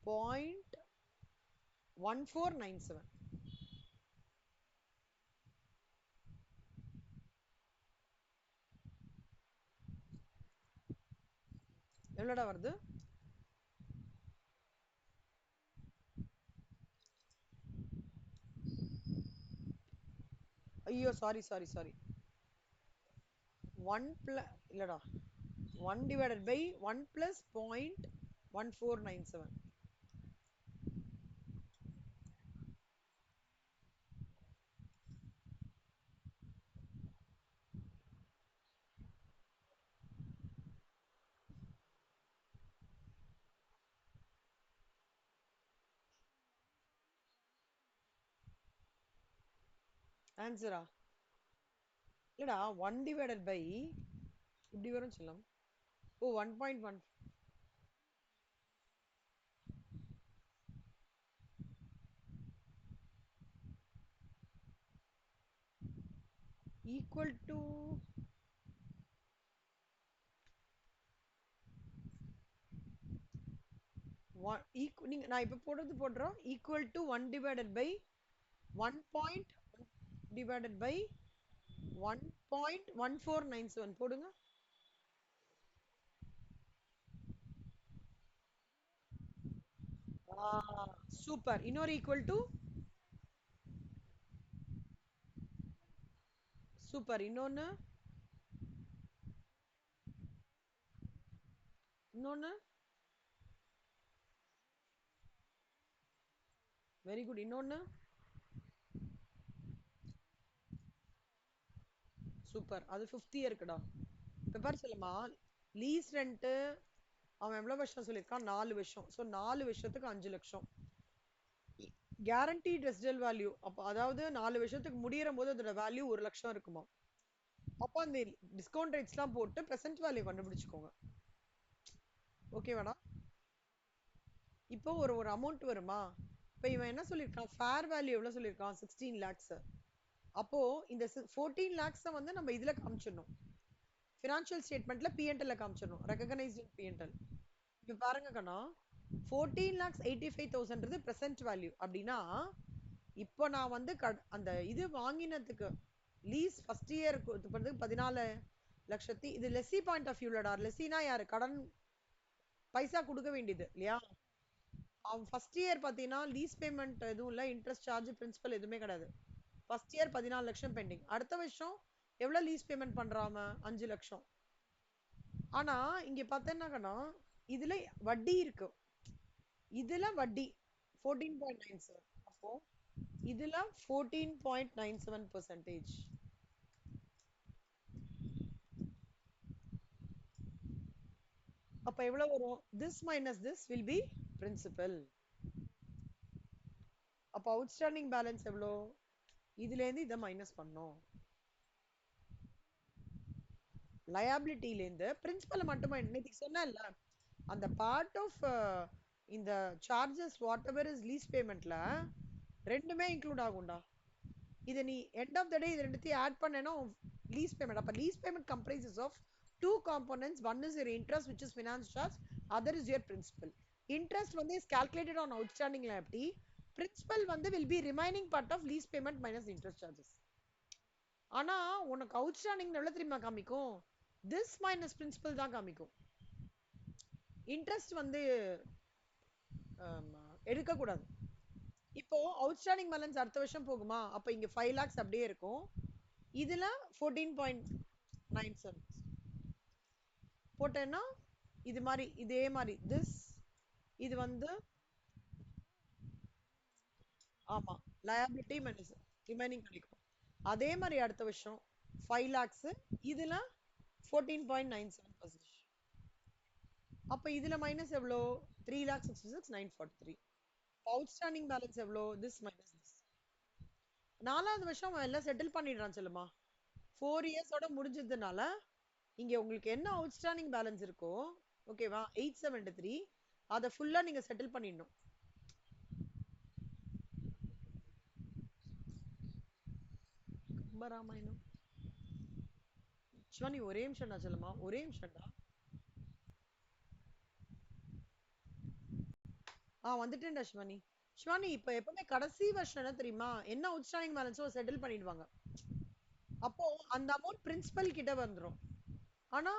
0.1497. எவ்வளோடா வருது? ஐயோ சாரி சாரி சாரி, 1 இல்லடா, 1 divided by 1 plus 0.1497. ஆன்சரா? இல்லடா, 1 divided by இப்படி வரும் சொல்லம். ஓ 1.1 ஈக்குவல் டு நீங்க நான் இப்ப போடுறது போடுறோம். Equal to 1 divided by 1 point divided by 1.1497 போடுங்க. சூப்பர். இன்னொரு ஈக்குவல் டு சூப்பர். இன்னொன்னு இன்னொன்னு வெரி குட். இன்னொன்னு சூப்பர். அது 50 இயர்க்குடா. இப்ப பாரு சொல்லுமா, லீஸ் ரெண்ட் அவன் எவ்வளவு வருஷம் சொல்லியிருக்கான்? 4 வருஷம். ஸோ 4 வருஷத்துக்கு 5 லட்சம். கேரண்டீட் ரெசிடல் வேல்யூ அப்போ அதாவது 4 வருஷத்துக்கு முடியற போது அதோட வேல்யூ 1 லட்சம் இருக்குமா. அப்போ அந்த டிஸ்கவுண்ட் ரேட்ஸ்லாம் போட்டு பிரசன்ட் வேல்யூ கண்டுபிடிச்சுக்கோங்க. ஓகேவாடா. இப்போ ஒரு ஒரு அமௌண்ட் வருமா. இப்போ இவன் என்ன சொல்லியிருக்கான், ஃபேர் வேல்யூ எவ்வளவு சொல்லியிருக்கான், 16 lakhs. அப்போ இந்த 14 lakhs வந்து நம்ம இதுல காமிச்சிடணும், ஃபினான்ஷியல் ஸ்டேட்மெண்ட்ல பிஎன்எல் காமிச்சிடணும், ரெகனைஸ்ட் பிஎன்எல். இப்ப பாருங்க கண்ணா, 14,85,000 பிரசன்ட் வேல்யூ அப்படின்னா, இப்போ நான் வந்து அந்த இது வாங்கினதுக்கு லீஸ் ஃபர்ஸ்ட் இயர் 14 லட்சத்தி, இது லெஸ்ஸி பாயிண்ட் ஆஃப் வியூலடா. லெஸ்ஸினா யாரு, கடன் பைசா கொடுக்க வேண்டியது இல்லையா. அவன் ஃபர்ஸ்ட் இயர் பாத்தீங்கன்னா லீஸ் பேமெண்ட் எதுவும் இல்ல, இன்ட்ரெஸ்ட் சார்ஜ் பிரின்சிபல் எதுவுமே கிடையாது. ஃபர்ஸ்ட் இயர் 14 லட்சம் பெண்டிங். அடுத்த வருஷம் எவ்வளவு லீஸ் பேமெண்ட் பண்றாம, 5 லட்சம். ஆனா இங்க பார்த்தேன்னாக்கா இதுல வட்டி இருக்கு, இதுல வட்டி 14.97. அப்போ இதுல 14.97%. அப்ப எவ்வளவு வரும், this minus this will be principal. அப்ப அவுட்ஸ்டாண்டிங் பேலன்ஸ் எவ்வளோ, இதுல இருந்து இதை மைனஸ் பண்ணோம். லயபிலிட்டில இருந்து பிரின்சிபல் மட்டுமா, இன்னைக்கு சொன்னேன்ல அந்த பார்ட் ஆஃப் இந்த charges whatever is lease பேமெண்ட்ல ரெண்டுமே இன்க்ளூட் ஆகும்டா. இதை நீ எண்ட் ஆஃப் த டே இது ரெண்டுத்தையும் ஆட் பண்ணேன்னா லீஸ் பேமெண்ட். அப்ப lease payment comprises of two components. One is your interest, which is finance charge. Other is your principal. Interest வந்து is calculated on outstanding liability. Principal வந்து will be remaining part of lease payment minus interest charges. ஆனா உனக்கு அவுட்ஸ்டாண்டிங் எவ்வளவு தெரியுமா காமிக்கும், this minus principal தான் காமிக்கும். இன்ட்ரெஸ்ட் வந்து எடுக்க கூடாது. இப்போ அவுட்ஸ்டாண்டிங் பேலன்ஸ் அடுத்த வருஷம் போகுமா, அப்ப இங்க 5 lakhs அப்படியே இருக்கும், இதுல 14.97 போட்டேன்னா இது மாதிரி இதே மாதிரி this, இது வந்து ஆமா liability minus remaining கிடைக்கும். அதே மாதிரி அடுத்த வருஷம் 5 lakhs, இதுல 14.97%. அப்ப இதுல மைனஸ் எவ்வளோ, 3,66,943. அவுட்ஸ்டாண்டிங் பேலன்ஸ் எவ்வளோ, this minus this. 4வது வருஷம் அவன் எல்லாம் செட்டில் பண்ணிடுறான் சொல்லுமா, 4 இயர்ஸோட முடிஞ்சதுனால இங்க உங்களுக்கு என்ன அவுட்ஸ்டாண்டிங் பேலன்ஸ் இருக்கோ, ஓகேவா, 873, அதை ஃபுல்லா நீங்க செட்டில் பண்ணிடணும். கம்பராமாயணம் சிவானி ஒரே நிமிஷம்டா சொல்லுமா, ஒரே நிமிஷம்டா. வந்துட்டேன்டா சிவானி. சிவானி இப்ப எப்பவுமே கடைசி வருஷம் என்ன தெரியுமா, என்ன அவுட்ஸ்டாண்டிங் பேலன்ஸோ செட்டில் பண்ணிடுவாங்க. அப்போ அந்த அமௌண்ட் பிரின்சிபல் கிட்ட வந்துரும். ஆனா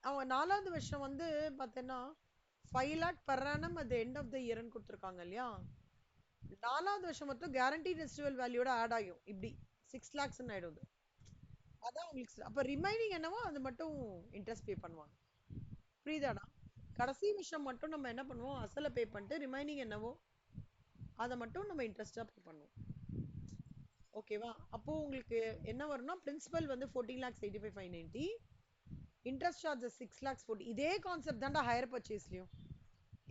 அவன் 4வது வருஷம் வந்து பார்த்தேன்னா 5 lakh per annum at the end of the year கொடுத்துருக்காங்க இல்லையா. 4வது வருஷம் மட்டும் கேரண்டி ரெசிடுவல் வேல்யூட ஆட் ஆகும், இப்படி 6 lakhs ஆயிடும். அதான் உங்களுக்கு அப்ப ரிமைனிங் என்னவோ அது மட்டும் இன்ட்ரெஸ்ட் பே பண்ணுவாங்க. புரியுதாடா. கடைசி விஷயம் மட்டும் நம்ம என்ன பண்ணுவோம், அசலை பே பண்ணிட்டு ரிமைனிங் என்னவோ அதை மட்டும் நம்ம இன்ட்ரெஸ்டா பே பண்ணுவோம். ஓகேவா. அப்போ உங்களுக்கு என்ன வரும்னா, பிரின்சிபல் வந்து 14,85,590, இன்ட்ரெஸ்ட் சார்ஜஸ் 6,40,000. இதே கான்செப்ட் தான்டா ஹையர் பர்ச்சேஸ்லயும்,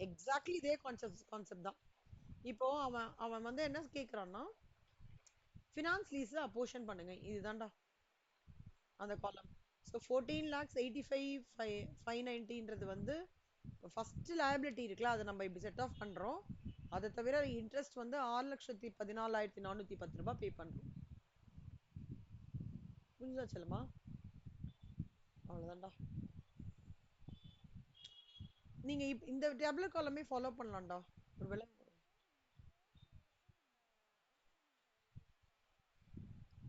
எக்ஸாக்ட்லி இதே கான்செப்ட் தான். இப்போ அவன் அவன் வந்து என்ன கேக்குறான்னா, ஃபினான்ஸ் லீஸ் அப்போர்ஷன் பண்ணுங்க, இதுதான்டா அந்த காலம். ஸோ 14,85,590 வந்து ஃபர்ஸ்ட் லயபிலிட்டி இருக்குல்ல, அதை நம்ம இப்படி செட் ஆஃப் பண்றோம். அதை தவிர இன்ட்ரெஸ்ட் வந்து 6,14,410 ரூபாய் பே பண்றோம். புரிஞ்சா செல்லுமா, அவ்வளவுதான்டா. நீங்க இந்த டேபிள் காலமே ஃபாலோ பண்ணலாம்டா ஒருவேளை.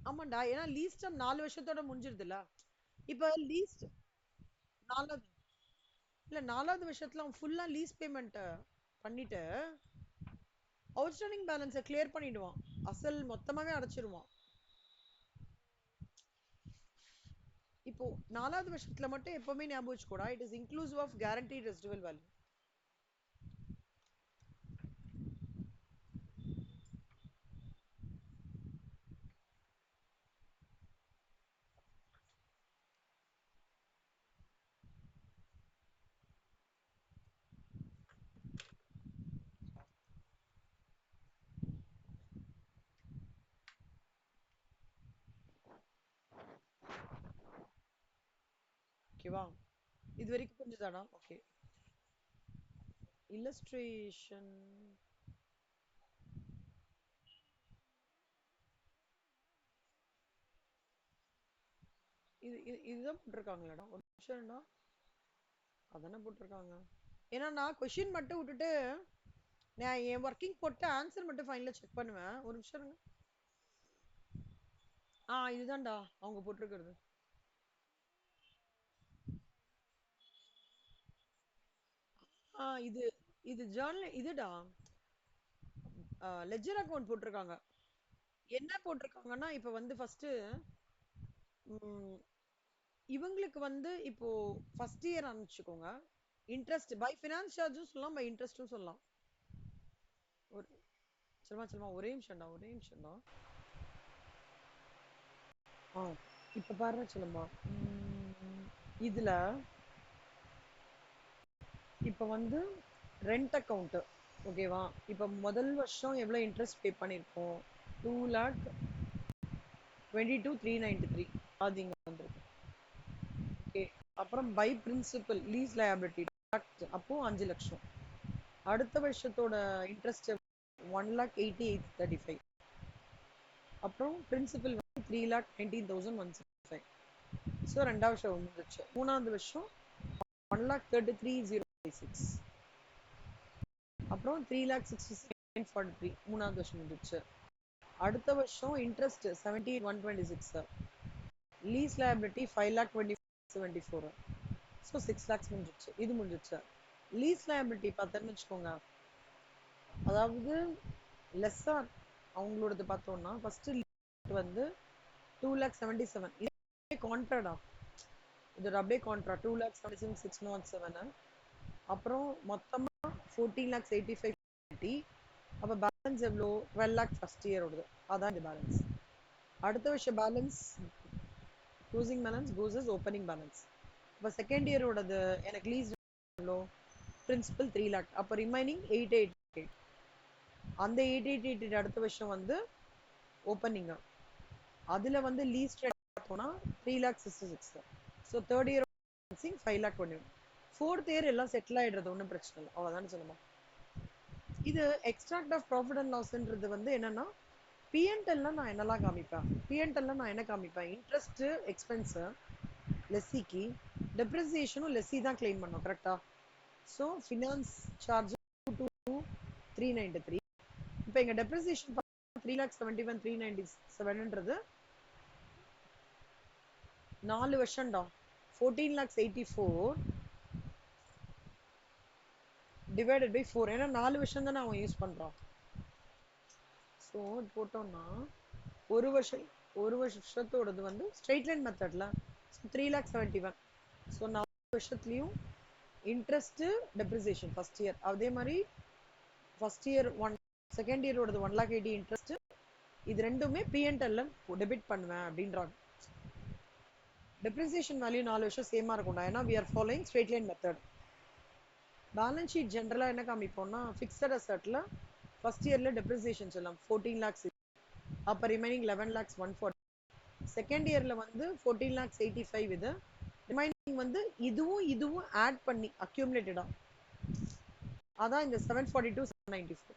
ஆமாண்டா, ஏன்னா லீஸ்ட் 4 வருஷத்தோட முடிஞ்சிருதுல. இப்ப லீஸ்ட் 4வது இல்ல 4வது வருஷத்துல அவன் ஃபுல்லா லீஸ் பேமெண்ட் பண்ணிட்டு அவுட்ஸ்டாண்டிங் பேலன்ஸை கிளியர் பண்ணிடுவான், அசல் மொத்தமாவே அடைச்சிருவான். இப்போ 4வது வருஷத்துல மட்டும் எப்பவுமே ஞாபகம் வச்சுக்கோடா, it is inclusive of guaranteed residual value. ஓகேவா? இது வரைக்கும் புரிஞ்சுதாடா? ஓகே. இல்லஸ்ட்ரேஷன் இதுதான் போட்டிருக்காங்களேடா, ஒரு நிமிஷம்டா. அதானே போட்டிருக்காங்க. ஏன்னா நான் கொஷின் மட்டும் விட்டுட்டு நான் என் ஒர்க்கிங் போட்டு ஆன்சர் மட்டும் ஃபைனலா செக் பண்ணுவேன். ஒரு நிமிஷம் இருங்க. இதுதான்டா அவங்க போட்டிருக்கிறது. இது இது ஜேர்னல் இதுடா. லெட்ஜர் அக்கவுண்ட் போட்டிருக்காங்க. என்ன போட்டிருக்காங்கன்னா இப்ப வந்து ஃபர்ஸ்ட் இவங்களுக்கு வந்து இப்போ ஃபர்ஸ்ட் இயர் ஆரம்பிச்சுக்கோங்க. இன்ட்ரெஸ்ட் பை ஃபினான்ஸ் சார்ஜும் சொல்லலாம், பை இன்ட்ரெஸ்ட்டும் சொல்லலாம். ஒரு செல்மா செல்மா ஒரே நிமிஷம்டா. இப்ப பாரு செல்லுமா. இதுல இப்ப வந்து ரெண்ட் அக்கவுண்ட் ஓகேவா? இப்ப முதல் வருஷம் எவ்வளவு இன்ட்ரெஸ்ட் பே பண்ணிருக்கோம்? 2,22,393 அது இங்க வந்துருக்கு. ஓகே. அப்புறம் பை பிரின்சிபல் லீஸ் லயபிலிட்டி அப்போ 5 லட்சம். அடுத்த வருஷத்தோட இன்ட்ரெஸ்ட் 1,80,835. அப்புறம் பிரின்சிபல் வந்து 3,19,165. ஸோ ரெண்டாவது வருஷம் வந்துச்சு. மூணாவது வருஷம் 1,33,056. அப்புறம் 3,67,43 மூணாவது வருஷம் வந்துச்சு. அடுத்த வருஷம் interest 17,126. Lease liability 5,20,74. So 6 lakhs முடிஞ்சிச்சு. இது முடிஞ்சிச்சு. லீஸ் லயபிலிட்டி பார்த்தேன்னு வச்சுக்கோங்க. அதாவது லெஸ்ஸார் அவங்களோடது பார்த்தோம்னா ஃபர்ஸ்ட் வந்து 2,77,000. இதே கான்ட்ராடா, இது அப்படியே கான்ட்ரா 2,77,607. அப்புறம் மொத்தமா 14,85,000. அப்ப பேலன்ஸ் எவ்வளோ? 12 lakh ஃபர்ஸ்ட் இயரோடது. அதான் இது பேலன்ஸ். அடுத்த வருஷம் balance closing balance goes opening balance. இப்போ செகண்ட் இயரோடது எனக்கு லீஸ் எவ்வளோ? Principal 3 lakh. அப்போ ரிமைனிங் 888. அந்த 888 அடுத்த வருஷம் வந்து ஓப்பனிங். அதுல வந்து லீஸ் பார்த்தோம்னா 3,66,000. So third year 5,21,000. Fourth year எல்லாம் செட்டில் ஆயிடுறது, ஒன்றும் பிரச்சனை இல்லை. அவ்வளோதானே சொல்லலாம். இது எக்ஸ்ட்ராக்ட் ஆஃப் ப்ராஃபிட் அண்ட் லாஸ்ன்றது வந்து என்னன்னா பிஎன்எல்ல நான் என்னெல்லாம் காமிப்பேன்? பிஎன்எல்ல நான் என்ன காமிப்பேன்? இன்ட்ரெஸ்ட் எக்ஸ்பென்ஸ் லெஸ்ஸிக்கு, டெப்ரிசியேஷனும் லெஸ்ஸி தான் கிளைம் பண்ணோம், கரெக்டா? So finance charge 2,393. இப்போ எங்க டெப்ரிசியேஷன் 3,71,397ன்றது 4 வருஷம்டா. 14,84 டிவைடட் பை 4. ஏன்னா 4 வருஷம் தானே அவன் யூஸ் பண்றான். ஸோ போட்டோம்னா ஒரு வருஷத்தோடது வந்து ஸ்ட்ரெயிட் லைன் மெத்தட்ல 3,71,000. ஸோ 4 வருஷத்துலயும் இன்ட்ரெஸ்ட் டெப்ரிசியேஷன் ஃபர்ஸ்ட் இயர். அதே மாதிரி ஃபர்ஸ்ட் இயர் செகண்ட் இயரோடது 1,80,000 இன்ட்ரெஸ்ட். இது ரெண்டுமே பிஎன்எல்ல டெபிட் பண்ணுவேன் அப்படின்றாங்க. டெப்ரிசியேஷன் வேல்யூ 4 வருஷம் சேமா இருக்கும்டா, ஏன்னா we are following straight line method. Balance sheet ஜென்ரலா என்ன காமிப்போம்னா ஃபிக்ஸட் அசெட்ல ஃபர்ஸ்ட் இயர்ல டெப்ரிசியேஷன் சொல்லலாம் 14 lakhs. அப்ப ரிமைனிங் 11 lakhs 140. செகண்ட் இயர்ல வந்து 14,85,000. இது ரிமைனிங் வந்து இதுவும் ஆட் பண்ணி அக்யூமுலேட்டடா, அதான் இந்த 742,794.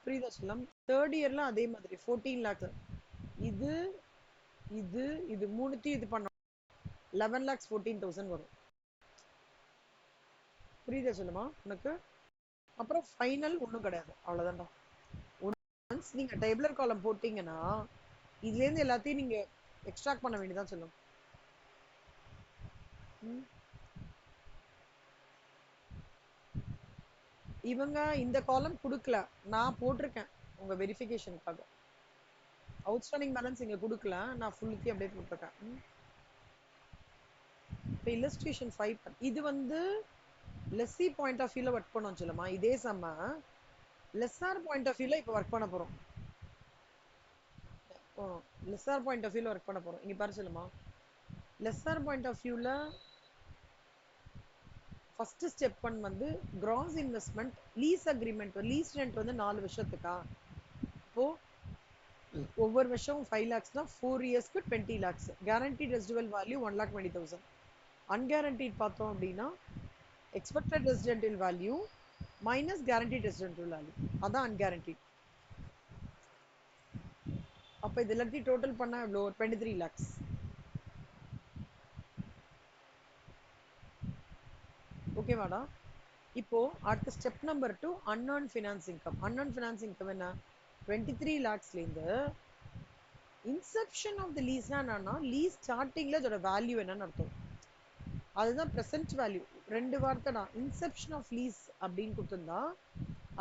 புரியுதா சொல்லம்? தேர்ட் இயர்ல அதே மாதிரி 14 lakhs. இது இது இது மூணுத்தையும் இது பண்ணோம் 11,14,000 வரும். புரியுதா சொல்லுமா உனக்கு? அப்புறம் ஃபைனல் ஒன்றும் கிடையாது, அவ்வளவுதான்டா. ஒன்ஸ் நீங்க டேபிளர் காலம் போட்டீங்கன்னா இதுல இருந்து எல்லாத்தையும் நீங்க எக்ஸ்ட்ராக்ட் பண்ண வேண்டியதான் சொல்லும். இவங்க இந்த காலம் கொடுக்கல, நான் போட்டிருக்கேன் உங்க வெரிஃபிகேஷனுக்காக. அவுட்ஸ்டாண்டிங் பேலன்ஸ் இங்க கொடுக்கல, நான் ஃபுல்லுக்கு அப்படியே போட்டிருக்கேன். இப்போ இல்லஸ்ட்ரேஷன் 5 இது வந்து லெஸ்ஸி பாயிண்ட் ஆஃப் வியூல ஒர்க் பண்ணோம் சொல்லுமா. இதே செம்ம லெஸ்ஸார் பாயிண்ட் ஆஃப் வியூல இப்போ ஒர்க் பண்ண போறோம். லெஸ்ஸார் பாயிண்ட் ஆஃப் வியூல ஒர்க் பண்ண போறோம். இங்க பாரு சொல்லுமா, லெஸ்ஸார் பாயிண்ட் ஆஃப் வியூல ஃபர்ஸ்ட் ஸ்டெப் 1 வந்து gross investment lease agreement. Lease rent வந்து 4 வருஷத்துக்கா. இப்போ ஒவ்வொரு வருஷம் 5 lakhsனா 4 இயர்ஸ்க்கு 20 lakhs. Guaranteed residual value 1,20,000. அன்கேரண்டீட் பார்த்தோம் அப்படின்னா expected residential value minus guaranteed residential value, அதான் அன்கேரண்டீட். அப்ப இது எல்லாத்தையும் டோட்டல் பண்ணா எவ்வளோ? 23 lakhs. ஓகேவாடா? இப்போ அடுத்த step number 2, unearned finance income. Unearned finance income என்ன? 23 lakhsலேருந்து இன்செப்ஷன் ஆஃப் த லீஸ்னா என்னன்னா, லீஸ் ஸ்டார்டிங்ல அதோட வேல்யூ என்னன்னு அர்த்தம். அதுதான் ப்ரெசென்ட் வேல்யூ. ரெண்டு வார்த்தை தான். இன்செப்ஷன் ஆஃப் லீஸ் அப்படின்னு கொடுத்துருந்தா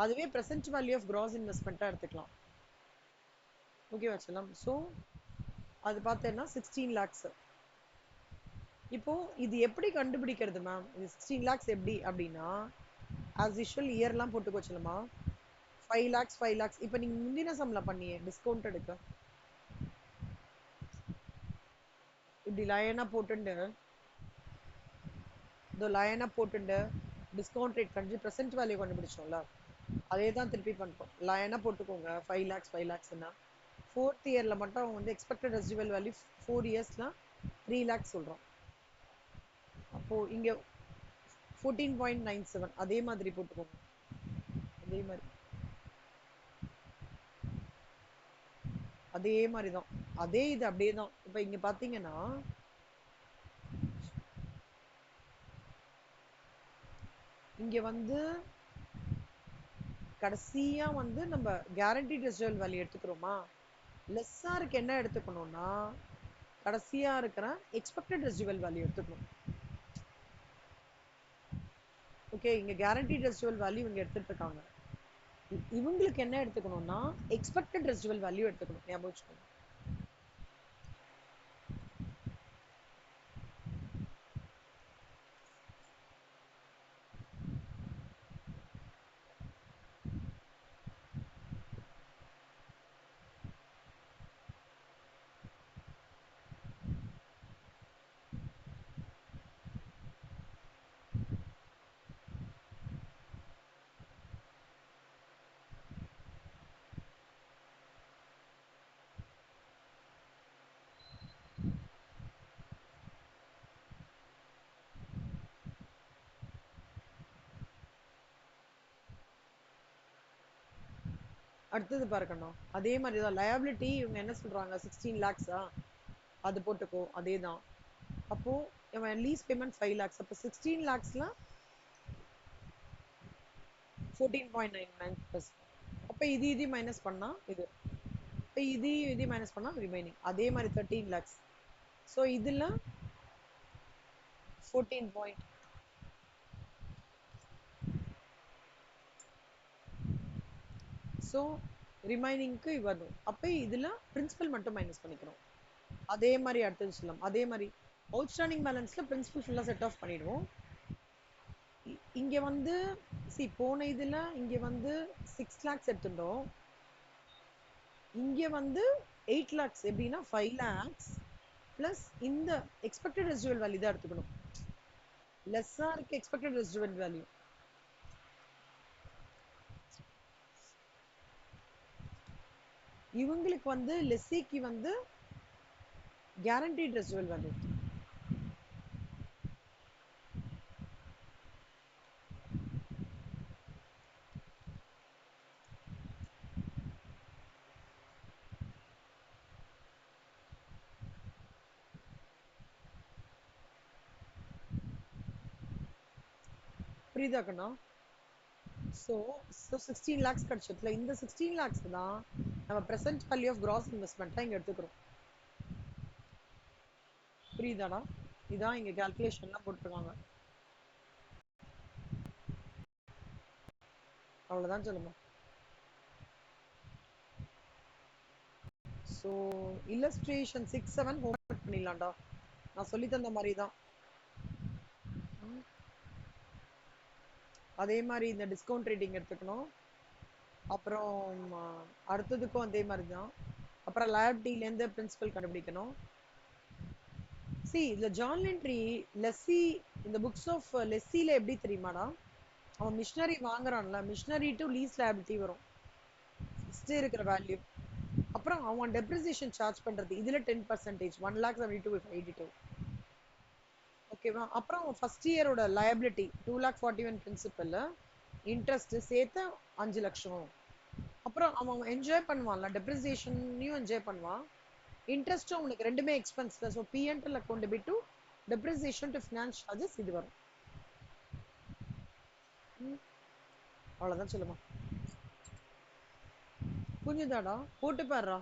அதுவே ப்ரெசென்ட் வேல்யூ ஆஃப் கிராஸ் இன்வெஸ்ட்மெண்ட்டாக எடுத்துக்கலாம். ஓகே வச்சலாம். ஸோ அது பார்த்தேன்னா 16 lakhs. இப்போ இது எப்படி கண்டுபிடிக்கிறது மேம்? இது 16 lakhs எப்படி அப்படின்னா, ஆஸ் யூஷுவல் இயர்லாம் போட்டுக்கோ சொல்லுமா. 5 lakhs 5 lakhs. இப்போ நீங்க முந்தின சம்ல பண்ணியே டிஸ்கவுண்ட் எடுக்க இப்படி லயனா போட்டுண்டு இந்த லயனா போட்டுண்டு டிஸ்கவுண்ட் ரேட் கண்டு ப்ரெசென்ட் வேல்யூ கண்டுபிடிச்சோம்ல, அதே தான் திருப்பி பண்ணிட்டோம். லயனா போட்டுக்கோங்க 5 lakhs 5 lakhsன்னா ஃபோர்த் இயர்ல மட்டும் அவங்க வந்து எக்ஸ்பெக்டட் ரெசிடுவல் வேல்யூ 4 இயர்ஸ்ல 3 lakhs சொல்றோம். அப்போ இங்க 14.97 அதே மாதிரி போட்டுக்கோங்க. அதே மாதிரி அதே மாதிரி தான். அதே இது அப்படியே தான். இப்போ இங்க பாத்தீங்கன்னா இங்க வந்து கடைசியா வந்து நம்ம கேரண்டீட் ரெசிடுவல் வேல்யூ எடுத்துக்கிறோமா, லெஸ்ஸா இருக்கு என்ன எடுத்துக்கணும்னா கடைசியா இருக்கிற எக்ஸ்பெக்டட் ரெசிடுவல் வேல்யூ எடுத்துக்கணும். ஓகே, இங்க கேரண்டீட் ரெசிடுவல் வேல்யூ இங்க எடுத்துட்டு இருக்காங்க. இவங்களுக்கு என்ன எடுத்துக்கணும்னா எக்ஸ்பெக்டட் ரெசிடுவல் வேல்யூ எடுத்துக்கணும். ஞாபகம் வச்சுக்கோங்க. அடுத்தது பார்க்கணும். அதே மாதிரி தான் லயபிலிட்டி. இவங்க என்ன சொல்றாங்க? 16 lakhs அது போட்டுக்கோ. அதே தான். அப்போ இவன் லீஸ் பேமெண்ட் 5 lakhs. அப்போ 16 lakhsல 14.99%. அப்போ இது மைனஸ் பண்ணா இது, இப்போ இது மைனஸ் பண்ணா ரிமைனிங். அதே மாதிரி 13 lakhs. ஸோ இதுல 14 பாயிண்ட். ஸோ ரிமைனிங்க்கு வரும். அப்போ இதுல பிரின்சிபல் மட்டும் மைனஸ் பண்ணிக்கிறோம். அதே மாதிரி அடுத்தது சொல்லலாம். அதே மாதிரி அவுட்ஸ்டாண்டிங் பேலன்ஸ்ல பிரின்சிபல் ஃபுல்லா செட் ஆஃப் பண்ணிடுவோம். இங்க வந்து போன இதுல இங்க வந்து 6 lakhs எடுத்துட்டோம். இங்க வந்து 8 lakhs. எப்படின்னா 5 lakhs பிளஸ் இந்த எக்ஸ்பெக்டட் ரெசிடுவல் வேல்யூ தான் எடுத்துக்கணும். லெஸ்ஸா இருக்கு எக்ஸ்பெக்டட் ரெசிடுவல் வேல்யூ. இவங்களுக்கு வந்து லெஸ்ஸிக்கு வந்து கேரண்டீட் ரெசிடுவல் வேல்யூ. புரியுதா கண்ணா? ஸோ 16 lakhs கிடைச்சதுல இந்த 16 lakhs தான் நம்ம present value of gross investment இங்க எடுத்துக்கிறோம். புரியுதாடா? இதான் இங்க கால்குலேஷன்லாம் போட்டிருக்காங்க. அவ்வளவுதான் சொல்லுங்க. ஸோ இல்லஸ்ட்ரேஷன் 6 7 ஹோம்ஒர்க் பண்ணிடலாம்டா. நான் சொல்லி தந்த மாதிரி தான். அதே மாதிரி இந்த டிஸ்கவுண்ட் ரேட்டிங் எடுத்துக்கணும். அப்புறம் அடுத்ததுக்கும் அதே மாதிரி தான். அப்புறம் லேப்டிலேருந்து பிரின்சிபல் கண்டுபிடிக்கணும். சி இந்த ஜார்னல் என்ட்ரி லெஸ்ஸி இந்த புக்ஸ் ஆஃப் லெஸ்ஸில எப்படி தெரியுமாடா, அவன் மிஷினரி வாங்குறான்ல, மிஷினரி டு லீஸ் லைபிலிட்டி வரும் ஃபர்ஸ்ட் இருக்கிற வேல்யூ. அப்புறம் அவன் டெப்ரிசியேஷன் சார்ஜ் பண்றது இதுல 10%, 1,72,582. ஓகேவா? அப்புறம் ஃபர்ஸ்ட் இயரோட லயபிலிட்டி 2,41,000 பிரின்சிபல், இன்ட்ரெஸ்ட் சேர்த்து 5 லட்சம். அப்புறம் அவன் என்ஜாய் பண்ணுவான்ல, டெப்ரிசியேஷனையும் என்ஜாய் பண்ணுவான், இன்ட்ரெஸ்ட்டும் அவனுக்கு ரெண்டுமே எக்ஸ்பென்ஸ் தான். So PNL account debit to depreciation to finance charges இது வரும். அவ்வளவுதான் சொல்லுமா. புரிஞ்சுதாடா? போட்டு பாருடா.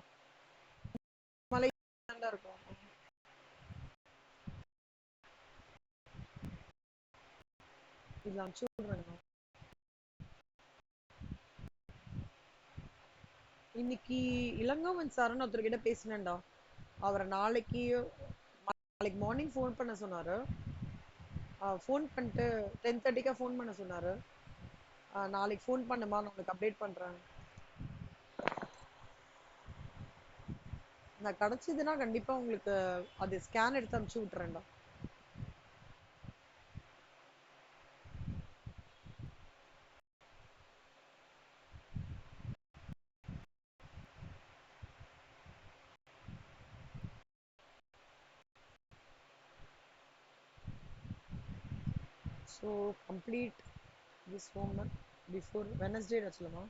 மலை இருக்கும். இதுல அனுப்பிச்சு விடுறேன். இன்னைக்கு இளங்கோவன் சார்னு ஒருத்தர்கிட்ட பேசினேன்டா. அவரை நாளைக்கு மார்னிங் ஃபோன் பண்ண சொன்னாரு. ஃபோன் பண்ணிட்டு 10:30க்கா ஃபோன் பண்ண சொன்னாரு. நாளைக்கு ஃபோன் பண்ணுமா, நான் உங்களுக்கு அப்டேட் பண்றேன். நான் கிடைச்சதுன்னா கண்டிப்பா உங்களுக்கு அது ஸ்கேன் எடுத்து அனுப்பிச்சு விட்டுறேன்டா. So complete this homework before Wednesday வச்சுலமா.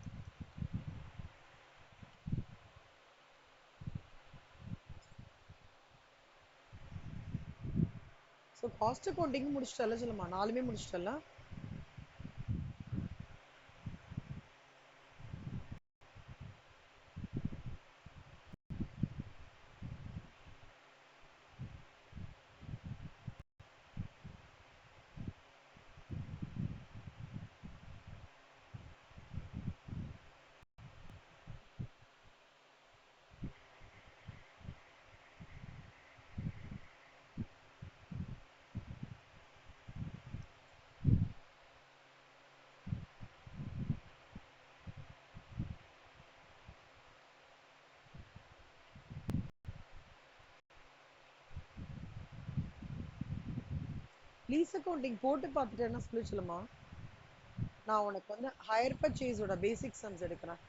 ஸோ காஸ்ட் அக்கௌண்டிங் முடிச்சிட்டல சொல்லுமா, 4மே முடிச்சிட்டல. லீஸ் அக்கௌண்டிங் போட்டு பார்த்துட்டு என்ன சொல்லி சொல்லுமா. நான் உனக்கு வந்து ஹையர் பர்ச்சேஸோட பேசிக் சம்ஸ் எடுக்கிறேன்.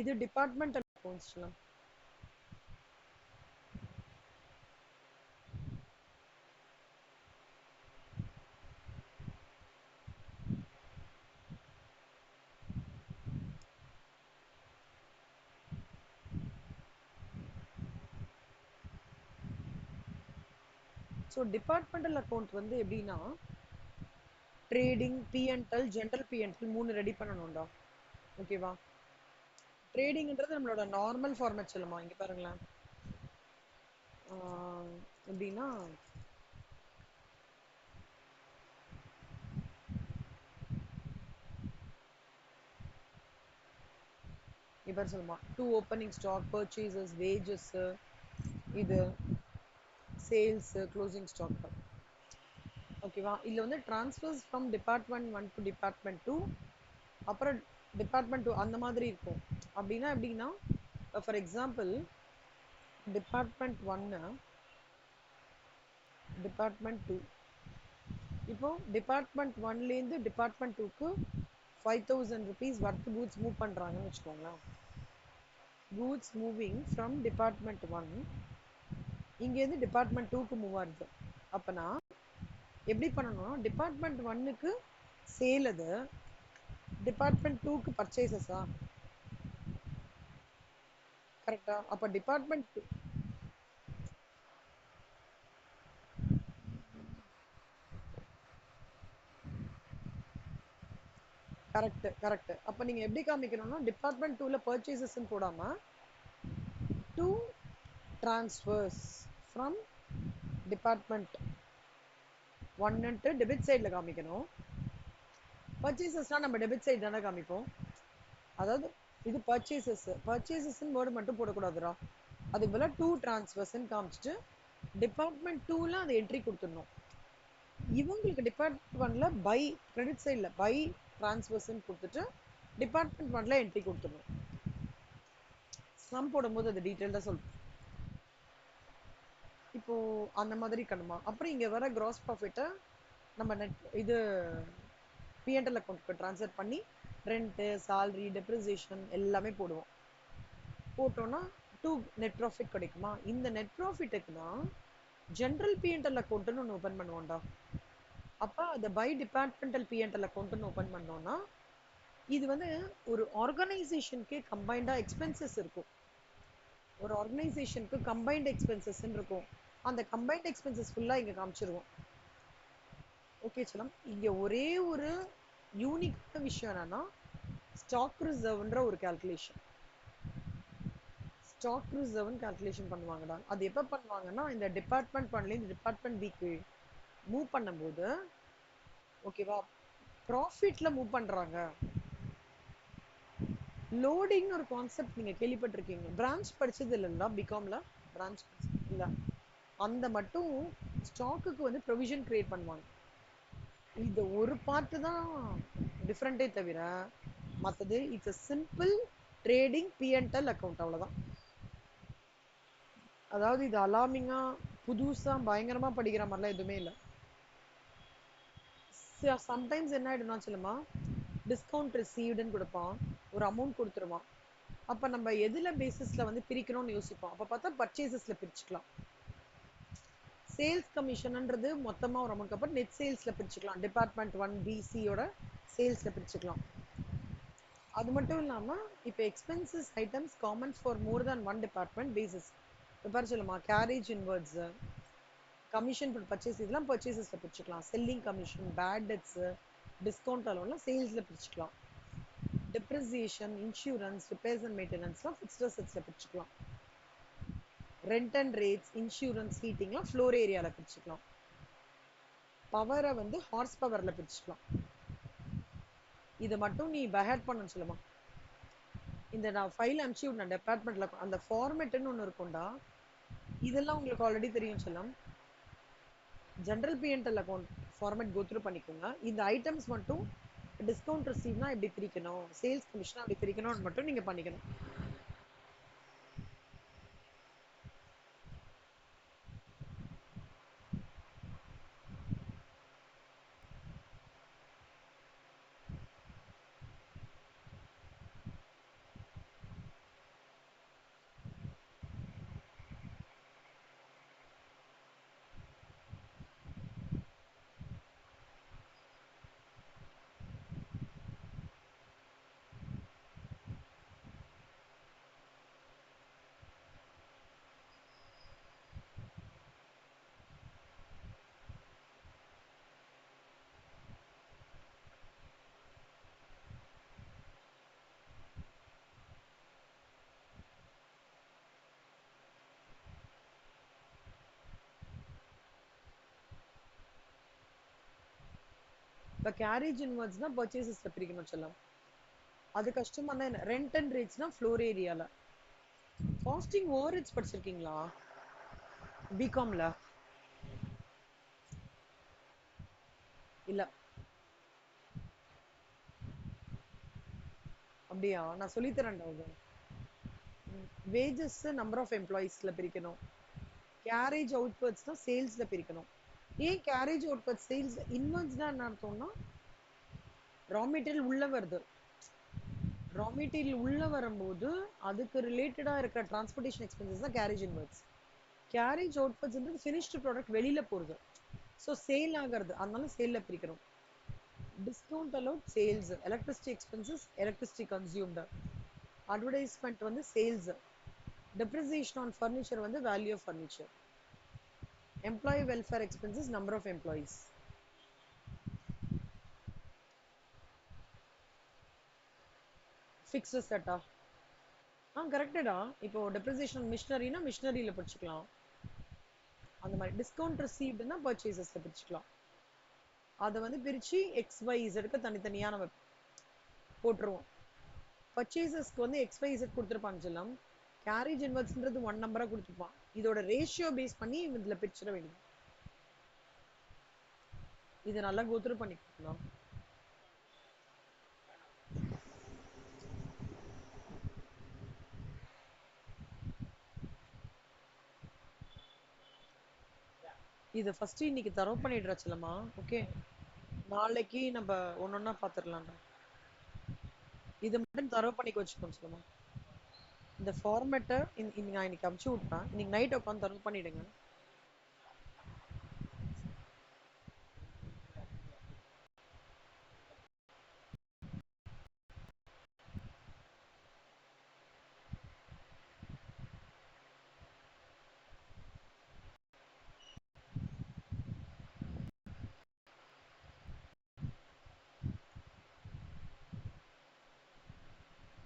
இது departmental accounts. So departmental account வந்து எப்படின்னா trading, PNL, general PNL 3 ready பண்ணணும்டா. ஓகேவா? ட்ரேடிங்ன்றது நம்மளோட நார்மல் ஃபார்மேட் சொல்லுமா. இங்க பாருங்களேன். எப்படின்னா இப்போ சொல்லுமா, 2 ஓப்பனிங் ஸ்டாக், பர்ச்சேசஸ், வேஜஸ், இது சேல்ஸ், க்ளோசிங் ஸ்டாக். ஓகேவா? இதுல வந்து transfers from department 1 to department 2, அப்புறம் டிபார்ட்மெண்ட் 2 அந்த மாதிரி இருக்கும். அப்படின்னா எப்படின்னா ஃபார் எக்ஸாம்பிள் டிபார்ட்மெண்ட் 1, டிபார்ட்மெண்ட் 2, இப்போ டிபார்ட்மெண்ட் 1லேருந்து டிபார்ட்மெண்ட் 2க்கு 5,000 rupees வர்த் கூட்ஸ் மூவ் பண்றாங்கன்னு வச்சுக்கோங்களேன். கூட்ஸ் மூவிங் ஃப்ரம் டிபார்ட்மெண்ட் 1 இங்கேருந்து டிபார்ட்மெண்ட் 2க்கு மூவ் ஆகுது. அப்பனா எப்படி பண்ணணும்னா டிபார்ட்மெண்ட் 1க்கு சேல், அது டிபார்ட்மெண்ட் 2க்கு பர்ச்சேசஸா? கரெக்டா? அப்ப டிபார்ட்மெண்ட் கரெக்ட் கரெக்ட். அப்ப நீங்க எப்படி காமிக்கணும்னா டிபார்ட்மெண்ட் 2ல பர்ச்சேசஸ் போடாம 2 transfers from டிபார்ட்மெண்ட் 1 டெபிட் சைட்ல காமிக்கணும். பர்ச்சேசஸ்னா நம்ம டெபிட் சைடு தானே காமிப்போம். அதாவது இது பர்ச்சேசஸ் வேர்டு மட்டும் போடக்கூடாதுடா. அதுக்கு பதிலா 2 transfers காமிச்சிட்டு டிபார்ட்மெண்ட் 2ல அந்த என்ட்ரி கொடுத்துடணும். இவங்களுக்கு டிபார்ட்மெண்ட் 1ல பை, கிரெடிட் சைட்ல பை transfers கொடுத்துட்டு டிபார்ட்மெண்ட் 1ல என்ட்ரி கொடுத்துடணும். சம் போடும்போது அது டீடைல்டா சொல்றேன். இப்போ அந்த மாதிரி கணுமா. அப்புறம் இங்க வர கிராஸ் ப்ராஃபிட்டை நம்ம நெட் இது பிஎன்எல் அக்கௌண்ட்க்கு ட்ரான்ஸ்ஃபர் பண்ணி ரெண்ட், சேலரி, டெப்ரிசியேஷன் எல்லாமே போடுவோம். போட்டோம்னா 2 நெட் ப்ராஃபிட் கிடைக்குமா? இந்த நெட் ப்ராஃபிட்டுக்கு தான் ஜென்ரல் பிஎன்எல் அக்கௌண்ட்னு ஒன்று ஓப்பன் பண்ணுவோம்டா. அப்ப அதை பை டிபார்ட்மெண்டல் பிஎன்எல் அக்கௌண்ட்னு ஓப்பன் பண்ணோம்னா இது வந்து ஒரு ஆர்கனைசேஷனுக்கே கம்பைண்டா எக்ஸ்பென்சஸ் இருக்கும். ஒரு ஆர்கனைசேஷனுக்கு கம்பைன்ட் எக்ஸ்பென்சஸ் இருக்கும். அந்த கம்பைன்ட் எக்ஸ்பென்சஸ் ஃபுல்லா இங்க காமிச்சிருவோம். ஓகே சலம், இங்க ஒரே ஒரு யூனிக்கான விஷயம் என்னன்னா ஸ்டாக் ரிசர்வ்ன்ற ஒரு கால்குலேஷன். ஸ்டாக் ரிசர்வ்னு கால்குலேஷன் பண்ணுவாங்கடா. அது எப்ப பண்ணுவாங்கன்னா இந்த டிபார்ட்மெண்ட் பண்ணல இந்த டிபார்ட்மெண்ட் பிக்கு மூவ் பண்ணும்போது ஓகேவா ப்ராஃபிட்ல மூவ் பண்றாங்க. லோடிங் ஒரு கான்செப்ட் நீங்க கேள்விப்பட்டிருக்கீங்க. பிரான்ச் படிச்சது இல்லைங்களா பிகாம்ல? பிரான்ச் இல்ல, அந்த மட்டும் ஸ்டாக்குக்கு வந்து ப்ரொவிஷன் கிரியேட் பண்ணுவாங்க. இது ஒரு பார்ட் தான் டிஃப்ரெண்டே தவிர மற்றது it's simple trading PNL account, அவ்வளவுதான். அதாவது இது அலார்மிங்கா புதுசா பயங்கரமா படிக்கிற மாதிரிலாம் எதுவுமே இல்லை. சம்டைம்ஸ் என்ன ஆயிடும்னா சொல்லுமா டிஸ்கவுண்ட் ரிசீவ்டுன்னு கொடுப்பான், ஒரு அமௌண்ட் கொடுத்துருவான். அப்ப நம்ம எதுல பேசிஸ்ல வந்து பிரிக்கணும்னு யோசிப்போம். அப்ப பார்த்தா பர்ச்சேசஸ்ல பிரிச்சுக்கலாம். சேல்ஸ் கமிஷன்ன்றது மொத்தமா ஒரு அமௌண்ட், அப்புறம் நெட் சேல்ஸ்ல பிரிச்சுக்கலாம். டிபார்ட்மெண்ட் 1 பிசியோட சேல்ஸ்ல பிரிச்சுக்கலாம். அது மட்டும் இல்லாம இப்ப expenses items common for more than one department basis prepare சொல்லுமா carriage inwards commission for purchase இதெல்லாம் பர்ச்சேசஸ்ல பிரிச்சுக்கலாம். Selling commission bad debts discount அலோன்லாம் சேல்ஸ்ல பிரிச்சுக்கலாம். டெப்ரிசியேஷன் இன்சூரன்ஸ் ரிப்பேர்ஸ் அண்ட் மெயின்டெனன்ஸ்லாம் ஃபிக்ஸ்ட் அசெட்ஸ்ல பிரிச்சுக்கலாம். ரெண்ட் அண்ட் ரேட்ஸ் இன்சூரன்ஸ் ஹீட்டிங்லாம் ஃப்ளோர் ஏரியால பிரிச்சுக்கலாம். பவரை வந்து ஹார்ஸ் பவர்ல பிரிச்சுக்கலாம். இதை மட்டும் நீ பஹேட் பண்ண சொல்லுமா. இந்த நான் ஃபைல் அனுப்பிச்சு விடேன் டிபார்ட்மெண்ட்ல, அந்த ஃபார்மேட்னு ஒன்று இருக்கும்டா. இதெல்லாம் உங்களுக்கு ஆல்ரெடி தெரியும் சொல்லம். General PNL account format go through பண்ணிக்கோங்க. இந்த ஐட்டம்ஸ் மட்டும் டிஸ்கவுண்ட் ரிசீவ்னா எப்படி பிரிக்கணும், சேல்ஸ் கமிஷனா எப்படி பிரிக்கணும்னு மட்டும் நீங்க பண்ணிக்கணும். இப்போ கேரேஜ் இன்வர்ட்ஸ்னா பர்ச்சேசஸ்ல பிரிக்கணும் சொல்லலாம். அது கஷ்டமா தான். ரெண்ட் அண்ட் ரேட்ஸ்னா ஃப்ளோர் ஏரியால. காஸ்டிங் ஓவர் ஹெட்ஸ் படிச்சிருக்கீங்களா பிகாம்ல? இல்ல அப்படியா? நான் சொல்லித்தரேன்டா. அது வேஜஸ் நம்பர் ஆஃப் எம்ப்ளாயிஸ்ல பிரிக்கணும். கேரேஜ் அவுட்வர்ட்ஸ்னா சேல்ஸ்ல பிரிக்கணும். ஏன் கேரேஜ் அவுட்வர்ட்ஸ் சேல்ஸ் இன்வர்ட்ஸ்னா என்ன அர்த்தம்னா ரா மெட்டீரியல் உள்ள வருது. ரா மெட்டீரியல் உள்ள வரும்போது அதுக்கு ரிலேட்டடா இருக்கிற டிரான்ஸ்போர்டேஷன் எக்ஸ்பென்சஸ் தான் carriage inwards. Carriage outwards finished product வெளியில போறது, ஸோ சேல் ஆகிறது, அதனால சேல்ல பிரிக்கிறோம். Discount allowed sales, electricity expenses electricity consumed, advertisement வந்து சேல்ஸ், depreciation on furniture வந்து value of furniture, employee welfare expenses number of employees. fixed asset கரெக்டடா. இப்போ depreciation மிஷினரினா மிஷினரியில பிரிச்சுக்கலாம். அந்த மாதிரி டிஸ்கவுண்ட் ரிசீவ்டுனா பர்ச்சேசஸ்ல பிரிச்சுக்கலாம். அதை வந்து பிரிச்சு XYZ தனித்தனியா நம்ம போட்டுருவோம். பர்ச்சேசஸ்க்கு வந்து XYZ கொடுத்துருப்பாங்க சொல்லம். கேரேஜ் இன்வெர்ட்ஸ்ன்றது 1 நம்பரா கொடுத்துருப்பான். இதோட ரேஷியோ பேஸ் பண்ணி இதுல பிரிச்சிட வேண்டியது. இது நல்லா கோத்ரூ பண்ணிக்கலாம். இதை ஃபர்ஸ்ட் இன்னைக்கு தரவு பண்ணிடுற சொல்லமா. ஓகே, நாளைக்கு நம்ம ஒன்னொன்னா பாத்துடலாம்டா. இது மட்டும் தரவு பண்ணிக்க வச்சுக்கோங்க சொல்லுமா. இந்த ஃபார்மேட்ட நான் இன்னைக்கு அனுப்பிச்சு விட்டேன். இன்னைக்கு நைட் உட்காந்து தரவு பண்ணிடுங்க.